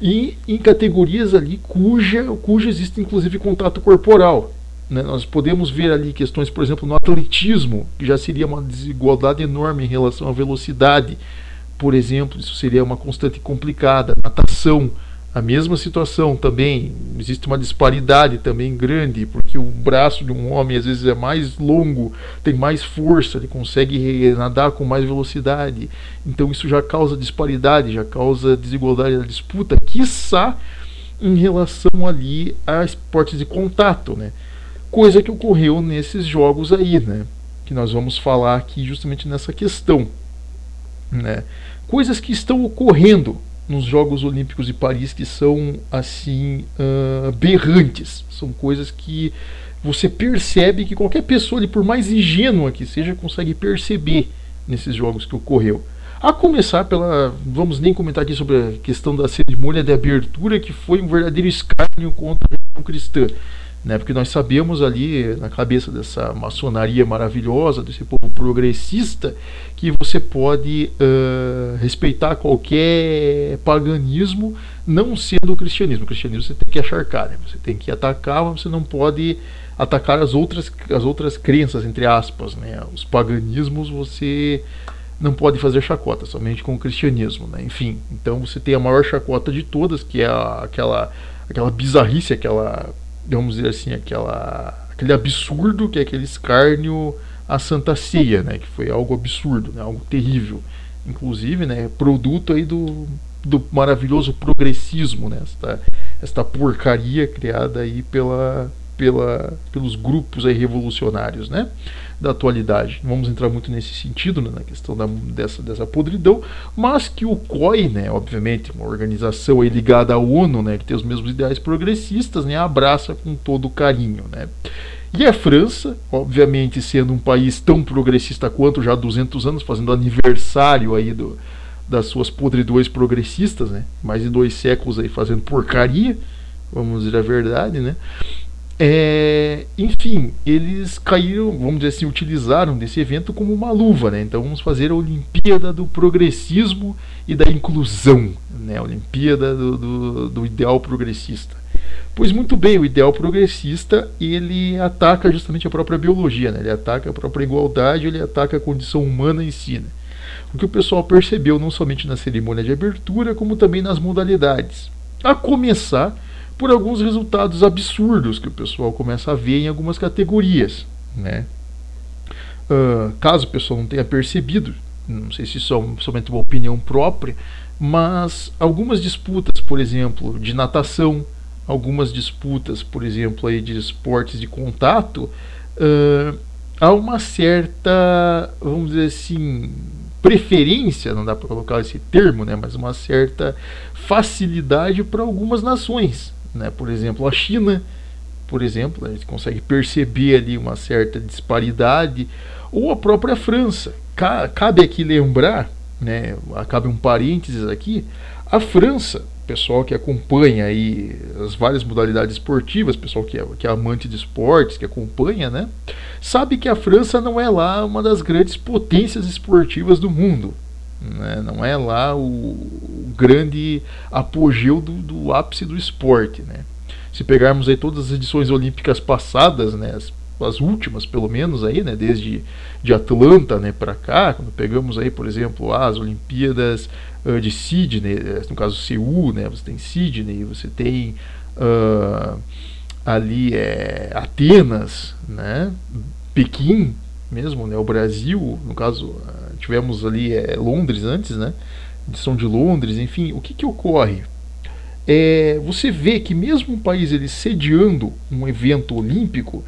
E em categorias ali cuja existe inclusive contato corporal, né? Nós podemos ver ali questões, por exemplo, no atletismo, que já seria uma desigualdade enorme em relação à velocidade, por exemplo, isso seria uma constante complicada. Natação, a mesma situação também, existe uma disparidade também grande, porque o braço de um homem às vezes é mais longo, tem mais força, ele consegue nadar com mais velocidade, então isso já causa disparidade, já causa desigualdade na disputa, quiçá em relação ali a esportes de contato, né? Coisa que ocorreu nesses jogos aí, né? Que nós vamos falar aqui justamente nessa questão, né? Coisas que estão ocorrendo nos Jogos Olímpicos de Paris que são assim berrantes, são coisas que você percebe que qualquer pessoa, por mais ingênua que seja, consegue perceber nesses jogos que ocorreu. A começar pela, vamos nem comentar aqui sobre a questão da cerimônia de abertura, que foi um verdadeiro escárnio contra a religião cristã, né? Porque nós sabemos ali na cabeça dessa maçonaria maravilhosa, desse povo progressista, que você pode respeitar qualquer paganismo, não sendo o cristianismo. O cristianismo você tem que acharcar, né? Você tem que atacar, mas você não pode atacar as outras crenças, entre aspas, né? Os paganismos você não pode fazer chacota, somente com o cristianismo, né? Enfim, então você tem a maior chacota de todas, que é aquela bizarrice, vamos dizer assim, aquele absurdo, que é aquele escárnio à Santa Ceia, né, que foi algo absurdo, né, algo terrível, inclusive, né, produto aí do maravilhoso progressismo, né, esta porcaria criada aí pelos grupos aí revolucionários, né, da atualidade. Não vamos entrar muito nesse sentido, né, na questão dessa podridão, mas que o COI, né, obviamente, uma organização aí ligada à ONU, né, que tem os mesmos ideais progressistas, né, abraça com todo carinho, né. E a França, obviamente, sendo um país tão progressista quanto, já há 200 anos, fazendo aniversário aí das suas podridões progressistas, né, mais de 2 séculos aí fazendo porcaria, vamos dizer a verdade, né. Enfim, eles caíram, vamos dizer assim, utilizaram desse evento como uma luva, né? Então vamos fazer a Olimpíada do Progressismo e da Inclusão, né? A Olimpíada do ideal progressista. Pois muito bem, o ideal progressista, ele ataca justamente a própria biologia, né? Ele ataca a própria igualdade, ele ataca a condição humana em si, né? O que o pessoal percebeu não somente na cerimônia de abertura, como também nas modalidades. A começar por alguns resultados absurdos que o pessoal começa a ver em algumas categorias, né? Caso o pessoal não tenha percebido, não sei se isso é somente uma opinião própria, mas algumas disputas, por exemplo, de natação, algumas disputas, por exemplo, aí de esportes de contato, há uma certa, vamos dizer assim, preferência, não dá para colocar esse termo, né, mas uma certa facilidade para algumas nações, né? Por exemplo, a China, por exemplo, a gente consegue perceber ali uma certa disparidade, ou a própria França. Cabe aqui lembrar, né, cabe um parênteses aqui, a França, pessoal que acompanha aí as várias modalidades esportivas, pessoal que é amante de esportes, que acompanha, né, sabe que a França não é lá uma das grandes potências esportivas do mundo, né, não é lá o grande apogeu do ápice do esporte, né. Se pegarmos aí todas as edições olímpicas passadas, né, as últimas pelo menos aí, né, desde de Atlanta, né, para cá, quando pegamos aí, por exemplo, as Olimpíadas de Sydney, no caso Seul, né, você tem Sydney, você tem ali Atenas, né, Pequim mesmo, né, o Brasil, no caso tivemos ali Londres antes, né, edição de Londres, enfim, o que ocorre? Você vê que mesmo um país ele sediando um evento olímpico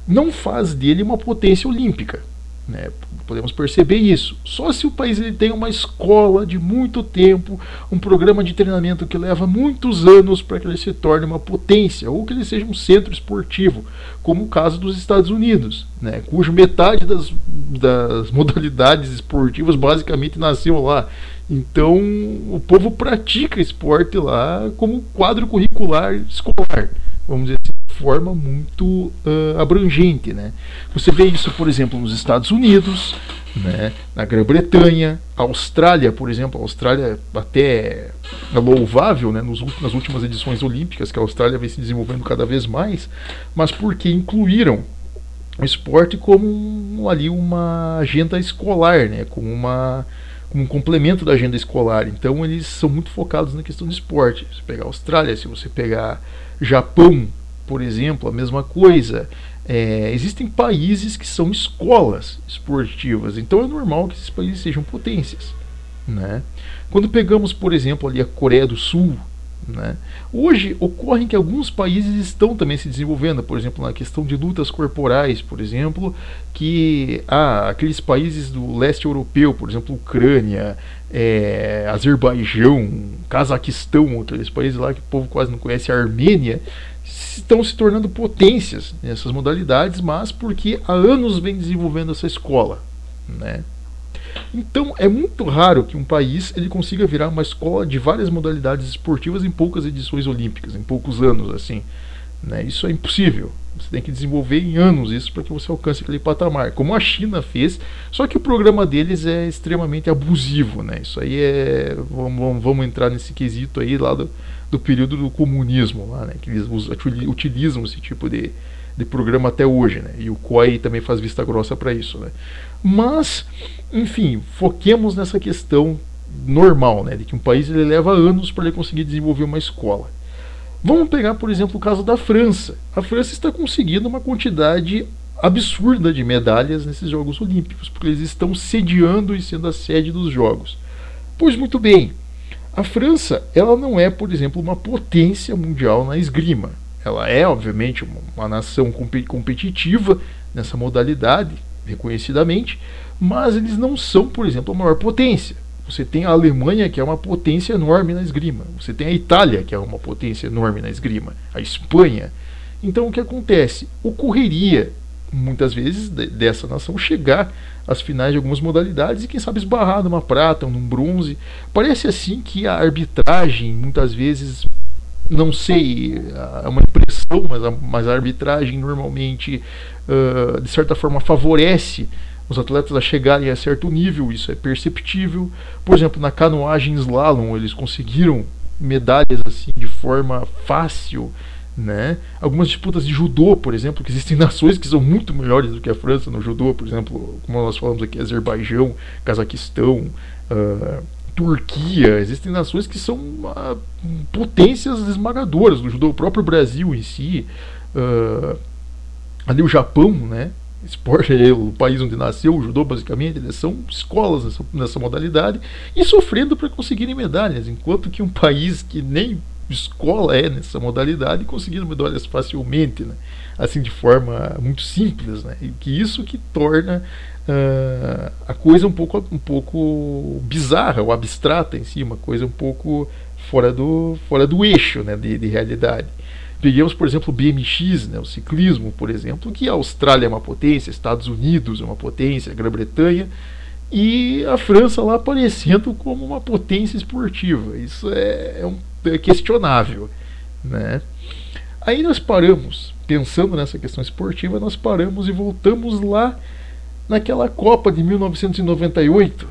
não faz dele uma potência olímpica, né? Podemos perceber isso. Só se o país ele tem uma escola de muito tempo, um programa de treinamento que leva muitos anos para que ele se torne uma potência, ou que ele seja um centro esportivo, como o caso dos Estados Unidos, né? Cujo metade das modalidades esportivas basicamente nasceu lá. Então o povo pratica esporte lá como quadro curricular escolar, vamos dizer assim, de forma muito abrangente, né? Você vê isso, por exemplo, nos Estados Unidos, né? Na Grã-Bretanha, Austrália, por exemplo. A Austrália até é louvável, né? Nas últimas edições olímpicas, que a Austrália vem se desenvolvendo cada vez mais, mas porque incluíram o esporte como ali uma agenda escolar, né? Como um complemento da agenda escolar. Então eles são muito focados na questão de esporte. Se você pegar a Austrália, se você pegar Japão, por exemplo, a mesma coisa. Existem países que são escolas esportivas, então é normal que esses países sejam potências, né? Quando pegamos, por exemplo, ali a Coreia do Sul, né, hoje ocorre que alguns países estão também se desenvolvendo, por exemplo, na questão de lutas corporais, por exemplo, que aqueles países do leste europeu, por exemplo, Ucrânia, Azerbaijão, Cazaquistão, aqueles países lá que o povo quase não conhece, a Armênia, estão se tornando potências nessas modalidades, mas porque há anos vem desenvolvendo essa escola, né? Então é muito raro que um país ele consiga virar uma escola de várias modalidades esportivas em poucas edições olímpicas, em poucos anos, assim, né? Isso é impossível. Você tem que desenvolver em anos isso para que você alcance aquele patamar, como a China fez, só que o programa deles é extremamente abusivo, né? Isso aí vamos entrar nesse quesito aí lá do período do comunismo lá, né? Que eles utilizam esse tipo de programa até hoje, né? E o COI também faz vista grossa para isso, né? Mas, enfim, foquemos nessa questão normal, né? De que um país ele leva anos para ele conseguir desenvolver uma escola. Vamos pegar, por exemplo, o caso da França. A França está conseguindo uma quantidade absurda de medalhas nesses Jogos Olímpicos, porque eles estão sediando e sendo a sede dos Jogos. Pois muito bem, a França ela não é, por exemplo, uma potência mundial na esgrima. Ela é, obviamente, uma nação competitiva nessa modalidade, reconhecidamente, mas eles não são, por exemplo, a maior potência. Você tem a Alemanha, que é uma potência enorme na esgrima. Você tem a Itália, que é uma potência enorme na esgrima. A Espanha. Então, o que acontece? Ocorreria, muitas vezes, dessa nação chegar às finais de algumas modalidades e, quem sabe, esbarrar numa prata ou num bronze. Parece, assim, que a arbitragem, muitas vezes, não sei, é uma impressão, mas a arbitragem normalmente, de certa forma, favorece os atletas a chegarem a certo nível, isso é perceptível. Por exemplo, na canoagem slalom, eles conseguiram medalhas assim de forma fácil, né? Algumas disputas de judô, por exemplo, que existem nações que são muito melhores do que a França no judô, por exemplo, como nós falamos aqui, Azerbaijão, Cazaquistão, Turquia, existem nações que são potências esmagadoras no judô, o próprio Brasil em si, ali o Japão, né? Esporte é o país onde nasceu o judô, basicamente, eles são escolas nessa modalidade e sofrendo para conseguirem medalhas, enquanto que um país que nem escola é nessa modalidade conseguindo medalhas facilmente, né? Assim, de forma muito simples, né? E que isso que torna a coisa um pouco bizarra ou abstrata em si, uma coisa um pouco fora do eixo, né, de realidade. Peguemos, por exemplo, o BMX, né, o ciclismo, por exemplo, que a Austrália é uma potência, Estados Unidos é uma potência, a Grã-Bretanha, e a França lá aparecendo como uma potência esportiva. Isso é questionável, né? Aí nós paramos, pensando nessa questão esportiva, nós paramos e voltamos lá naquela Copa de 1998,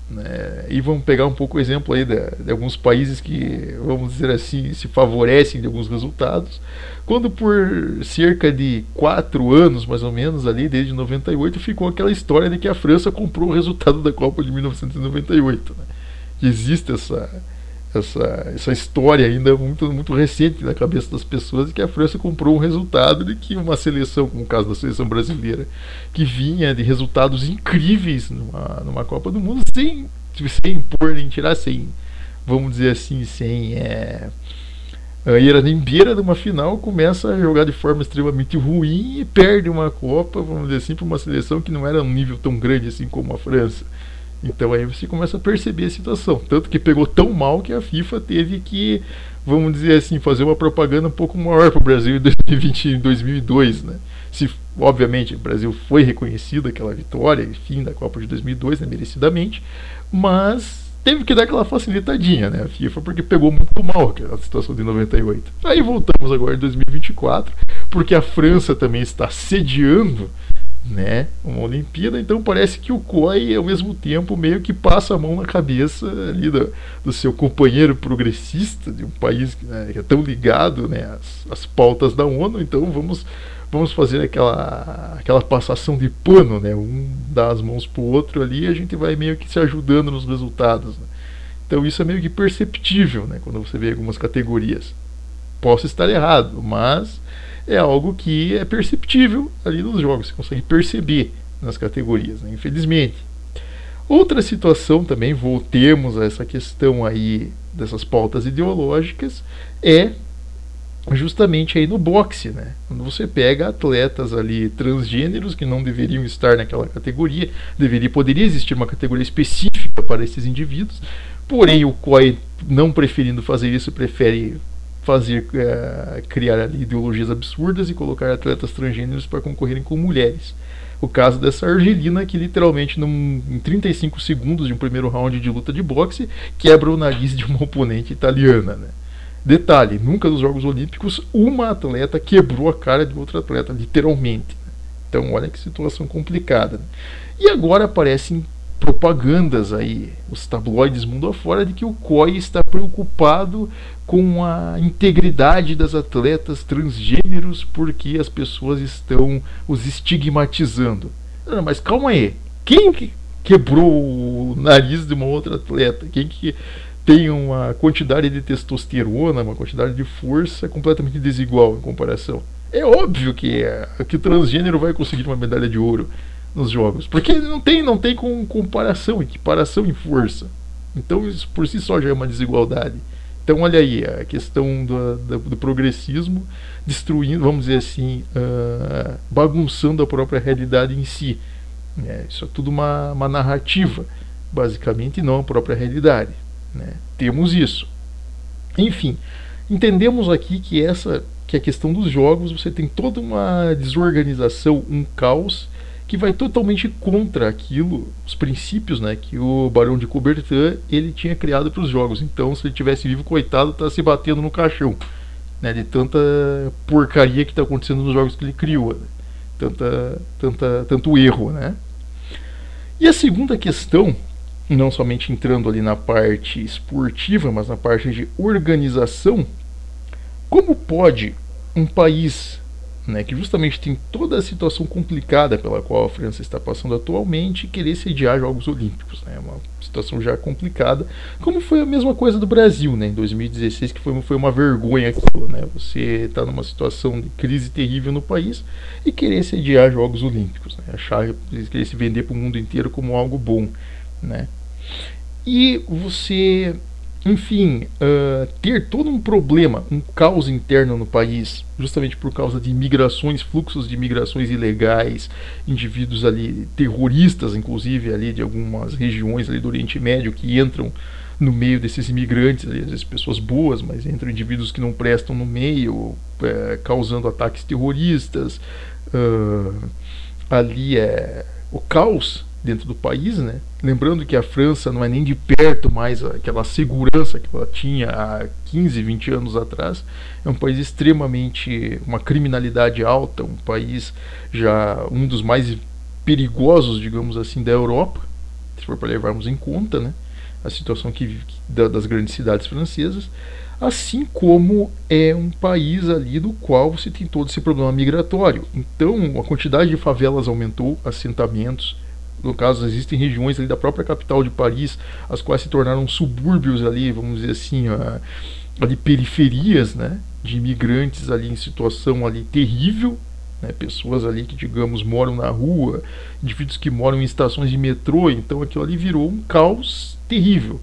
né? E vamos pegar um pouco o exemplo aí de alguns países que, vamos dizer assim, se favorecem de alguns resultados, quando por cerca de 4 anos, mais ou menos, ali, desde 98, ficou aquela história de que a França comprou o resultado da Copa de 1998, né? Que existe essa história ainda muito recente na cabeça das pessoas, de que a França comprou um resultado de que uma seleção, como o caso da seleção brasileira, que vinha de resultados incríveis numa Copa do Mundo, sem impor nem tirar, vamos dizer assim, sem ir nem beira de uma final, começa a jogar de forma extremamente ruim e perde uma Copa, vamos dizer assim, para uma seleção que não era um nível tão grande assim como a França. Então aí você começa a perceber a situação. Tanto que pegou tão mal que a FIFA teve que, vamos dizer assim, fazer uma propaganda um pouco maior para o Brasil em 2020 e 2002, né? Obviamente o Brasil foi reconhecido aquela vitória, enfim, da Copa de 2002, né, merecidamente, mas teve que dar aquela facilitadinha, né, a FIFA, porque pegou muito mal a situação de 98. Aí voltamos agora em 2024, porque a França também está sediando, né, uma Olimpíada, então parece que o COI ao mesmo tempo meio que passa a mão na cabeça ali do seu companheiro progressista de um país, né, que é tão ligado, né, às pautas da ONU. Então vamos fazer aquela passação de pano, né, um dá as mãos pro outro ali e a gente vai meio que se ajudando nos resultados, né. Então isso é meio que perceptível, né, quando você vê algumas categorias. Posso estar errado, mas é algo que é perceptível ali nos jogos, você consegue perceber nas categorias, né? Infelizmente. Outra situação também, voltemos a essa questão aí dessas pautas ideológicas, é justamente aí no boxe, né? Quando você pega atletas ali transgêneros que não deveriam estar naquela categoria, poderia existir uma categoria específica para esses indivíduos, porém o COI, não preferindo fazer isso, prefere criar ali ideologias absurdas e colocar atletas transgêneros para concorrerem com mulheres. O caso dessa argelina que literalmente em 35 segundos de um primeiro round de luta de boxe quebra o nariz de uma oponente italiana, né? Detalhe, nunca nos Jogos Olímpicos uma atleta quebrou a cara de outra atleta, literalmente, né? Então olha que situação complicada, né? E agora aparecem propagandas aí, os tabloides mundo afora, de que o COI está preocupado com a integridade das atletas transgêneros porque as pessoas estão os estigmatizando. Não, mas calma aí, quem que quebrou o nariz de uma outra atleta? Quem que tem uma quantidade de testosterona, uma quantidade de força completamente desigual em comparação? É óbvio que o transgênero vai conseguir uma medalha de ouro nos jogos, porque não tem comparação, equiparação em força. Então isso por si só já é uma desigualdade. Então olha aí a questão do progressismo destruindo, vamos dizer assim, bagunçando a própria realidade em si. Isso é tudo uma narrativa, basicamente, e não a própria realidade, né? Temos isso. Enfim, entendemos aqui que a questão dos jogos, você tem toda uma desorganização, um caos que vai totalmente contra aquilo, os princípios, né, que o Barão de Coubertin ele tinha criado para os jogos. Então, se ele tivesse vivo, coitado, tá se batendo no caixão. né, de tanta porcaria que está acontecendo nos jogos que ele criou, né? Tanto erro, né? E a segunda questão, não somente entrando ali na parte esportiva, mas na parte de organização, como pode um país, né, que justamente tem toda a situação complicada pela qual a França está passando atualmente, querer sediar Jogos Olímpicos, né? É uma situação já complicada, como foi a mesma coisa do Brasil, né, em 2016, que foi uma vergonha aquilo, né? Você está numa situação de crise terrível no país e querer sediar Jogos Olímpicos, né? Querer se vender para o mundo inteiro como algo bom, né? E você, enfim, ter todo um problema, um caos interno no país, justamente por causa de migrações, fluxos de migrações ilegais, indivíduos ali, terroristas inclusive ali de algumas regiões ali do Oriente Médio que entram no meio desses imigrantes, ali, às vezes pessoas boas, mas entram indivíduos que não prestam no meio, causando ataques terroristas, ali o caos dentro do país, né? Lembrando que a França não é nem de perto mais aquela segurança que ela tinha há 15, 20 anos atrás. É um país extremamente, uma criminalidade alta, um país já um dos mais perigosos, digamos assim, da Europa, se for para levarmos em conta, né, a situação das grandes cidades francesas, assim como é um país ali do qual você tem todo esse problema migratório. Então a quantidade de favelas aumentou, assentamentos. No caso, existem regiões ali da própria capital de Paris, as quais se tornaram subúrbios ali, vamos dizer assim, ali periferias, né, de imigrantes ali em situação ali terrível, né, pessoas ali que, digamos, moram na rua, indivíduos que moram em estações de metrô, então aquilo ali virou um caos terrível.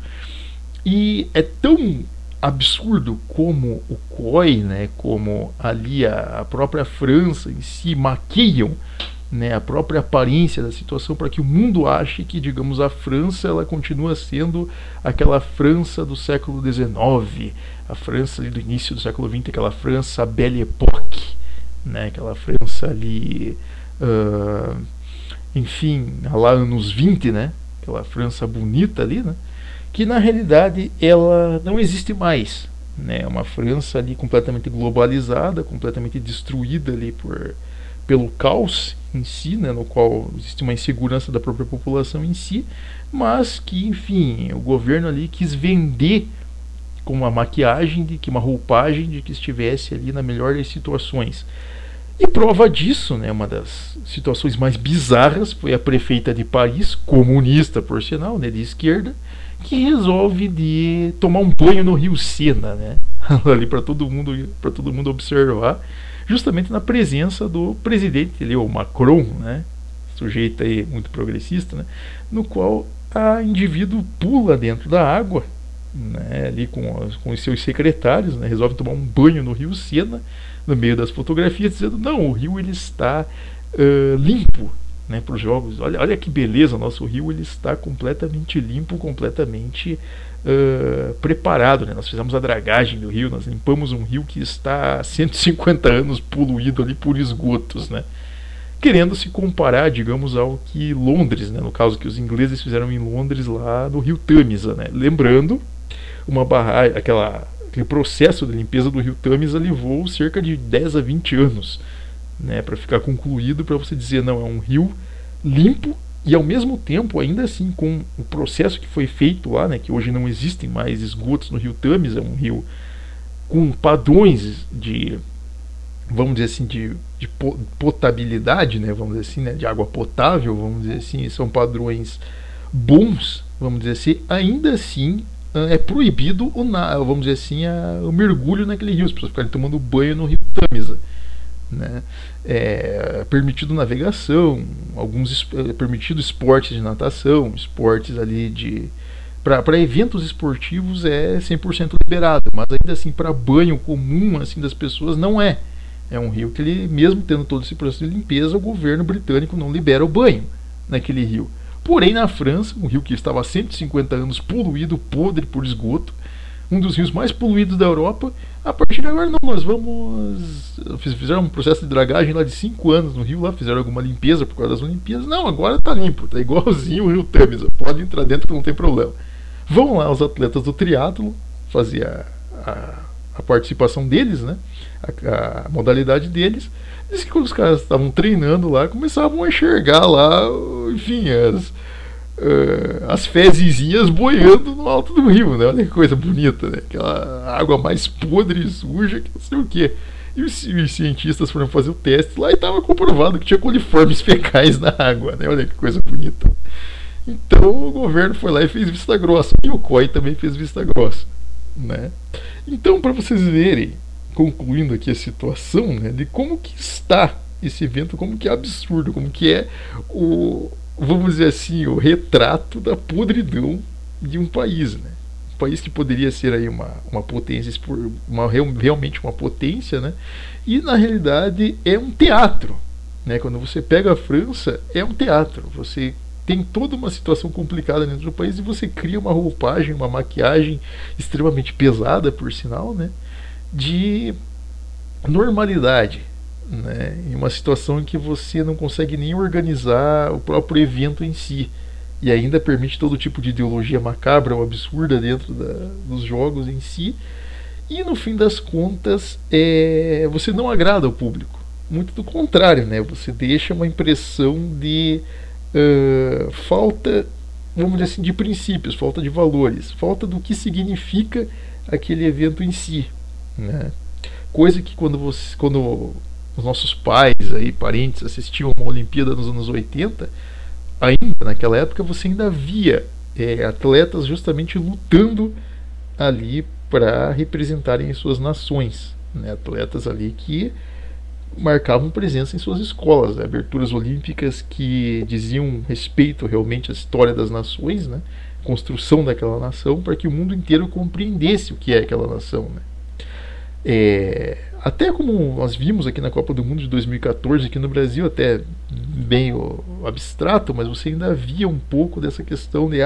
E é tão absurdo como o COI, né, como ali a própria França em si maquiam, né, a própria aparência da situação para que o mundo ache que, digamos, a França ela continua sendo aquela França do século XIX, a França ali do início do século XX, aquela França Belle Époque, né, aquela França ali, enfim, lá anos 20, né, aquela França bonita ali, né, que na realidade ela não existe mais, né, é uma França ali completamente globalizada, completamente destruída ali pelo caos em si, né, no qual existe uma insegurança da própria população em si, mas que, enfim, o governo ali quis vender com uma maquiagem, uma roupagem de que estivesse ali na melhor das situações. E prova disso, né, uma das situações mais bizarras foi a prefeita de Paris, comunista por sinal, né, de esquerda, que resolve de tomar um banho no Rio Sena, né, ali para todo mundo observar, justamente na presença do presidente, o Macron, né, sujeito aí muito progressista, né, no qual a indivíduo pula dentro da água, né, ali com os seus secretários, né, resolve tomar um banho no Rio Sena, no meio das fotografias, dizendo, não, o rio ele está limpo, né, para os jogos, olha que beleza, nosso rio ele está completamente limpo, completamente preparado, né? Nós fizemos a dragagem do rio, nós limpamos um rio que está há 150 anos poluído ali por esgotos, né? Querendo se comparar, digamos, ao que Londres, né? No caso que os ingleses fizeram em Londres lá no rio Tâmisa, né? Lembrando, uma barragem, aquele processo de limpeza do rio Tâmisa levou cerca de 10 a 20 anos, né? Para ficar concluído, para você dizer, não, é um rio limpo. E ao mesmo tempo, ainda assim, com o processo que foi feito lá, né, que hoje não existem mais esgotos no rio Tâmisa, é um rio com padrões de, vamos dizer assim, de potabilidade, né, vamos dizer assim, né, de água potável, vamos dizer assim, são padrões bons, vamos dizer assim, ainda assim é proibido vamos dizer assim, o mergulho naquele rio, as pessoas ficarem tomando banho no rio Tâmisa. Né? É permitido navegação, permitido esportes de natação, esportes ali para eventos esportivos é 100% liberado, mas ainda assim para banho comum assim das pessoas não é. É um rio que ele, mesmo tendo todo esse processo de limpeza, o governo britânico não libera o banho naquele rio. Porém, na França, um rio que estava há 150 anos poluído, podre por esgoto, um dos rios mais poluídos da Europa, a partir de agora não, nós fizeram um processo de dragagem lá de 5 anos no rio, lá fizeram alguma limpeza por causa das Olimpíadas, não, agora tá limpo, tá igualzinho o rio Tâmisa, pode entrar dentro que não tem problema. Vão lá os atletas do triatlo fazer a a participação deles, né? A modalidade deles. Diz que quando os caras estavam treinando lá, começavam a enxergar lá, enfim, as fezezinhas boiando no alto do rio, né? Olha que coisa bonita, né? Aquela água mais podre e suja que não sei o que. E os cientistas foram fazer o teste lá e estava comprovado que tinha coliformes fecais na água, né? Olha que coisa bonita. Então o governo foi lá e fez vista grossa. E o COI também fez vista grossa, né? Então, para vocês verem, concluindo aqui a situação, né, de como que está esse evento, como que é absurdo, como que é vamos dizer assim, o retrato da podridão de um país, né? Um país que poderia ser aí uma potência, realmente uma potência, né? E na realidade é um teatro, né? Quando você pega a França, é um teatro. Você tem toda uma situação complicada dentro do país e você cria uma roupagem, uma maquiagem extremamente pesada, por sinal, né? De normalidade, né? Em uma situação em que você não consegue nem organizar o próprio evento em si e ainda permite todo tipo de ideologia macabra ou absurda dentro dos jogos em si, e no fim das contas você não agrada ao público, muito do contrário, né? Você deixa uma impressão de falta, vamos dizer assim, de princípios, falta de valores, falta do que significa aquele evento em si, né? Coisa que quando os nossos pais, aí, parentes, assistiam a uma Olimpíada nos anos 80, ainda naquela época você ainda via atletas justamente lutando ali para representarem as suas nações, né? Atletas ali que marcavam presença em suas escolas, né? Aberturas olímpicas que diziam respeito realmente à história das nações, né? Construção daquela nação, para que o mundo inteiro compreendesse o que é aquela nação, né? Até como nós vimos aqui na Copa do Mundo de 2014, aqui no Brasil, até bem abstrato, mas você ainda via um pouco dessa questão de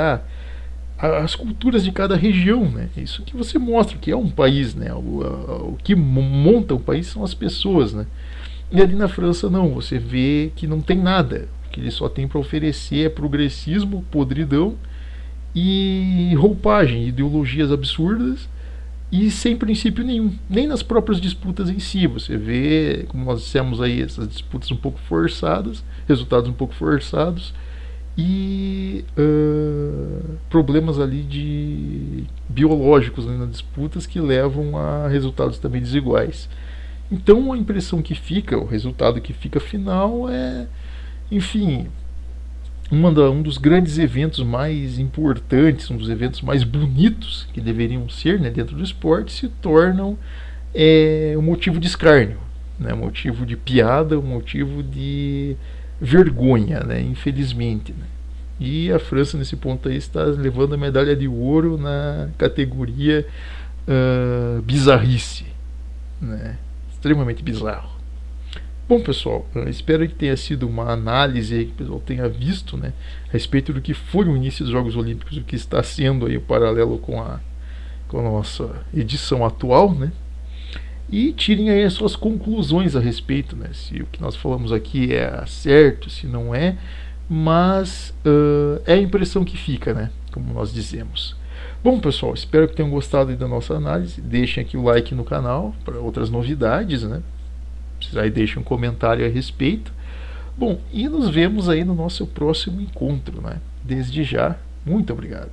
as culturas de cada região, né? Isso que você mostra que é um país, né? O que monta o país são as pessoas, né? E ali na França não, você vê que não tem nada, que ele só tem para oferecer é progressismo, podridão e roupagem, ideologias absurdas e sem princípio nenhum, nem nas próprias disputas em si. Você vê, como nós dissemos aí, essas disputas um pouco forçadas, resultados um pouco forçados e problemas ali de biológicos, né, nas disputas que levam a resultados também desiguais. Então a impressão que fica, o resultado que fica final enfim, um dos grandes eventos mais importantes, um dos eventos mais bonitos que deveriam ser, né, dentro do esporte, se tornam um motivo de escárnio, né, um motivo de piada, um motivo de vergonha, né, infelizmente, né. E a França nesse ponto aí está levando a medalha de ouro na categoria bizarrice, né, extremamente bizarro. Bom, pessoal, espero que tenha sido uma análise aí, que o pessoal tenha visto, né, a respeito do que foi o início dos Jogos Olímpicos, o que está sendo aí o paralelo com a nossa edição atual, né, e tirem aí as suas conclusões a respeito, né, se o que nós falamos aqui é certo, se não é, mas é a impressão que fica, né, como nós dizemos. Bom, pessoal, espero que tenham gostado aí da nossa análise. Deixem aqui o like no canal para outras novidades, né? Aí deixem um comentário a respeito. Bom, e nos vemos aí no nosso próximo encontro, né? Desde já, muito obrigado.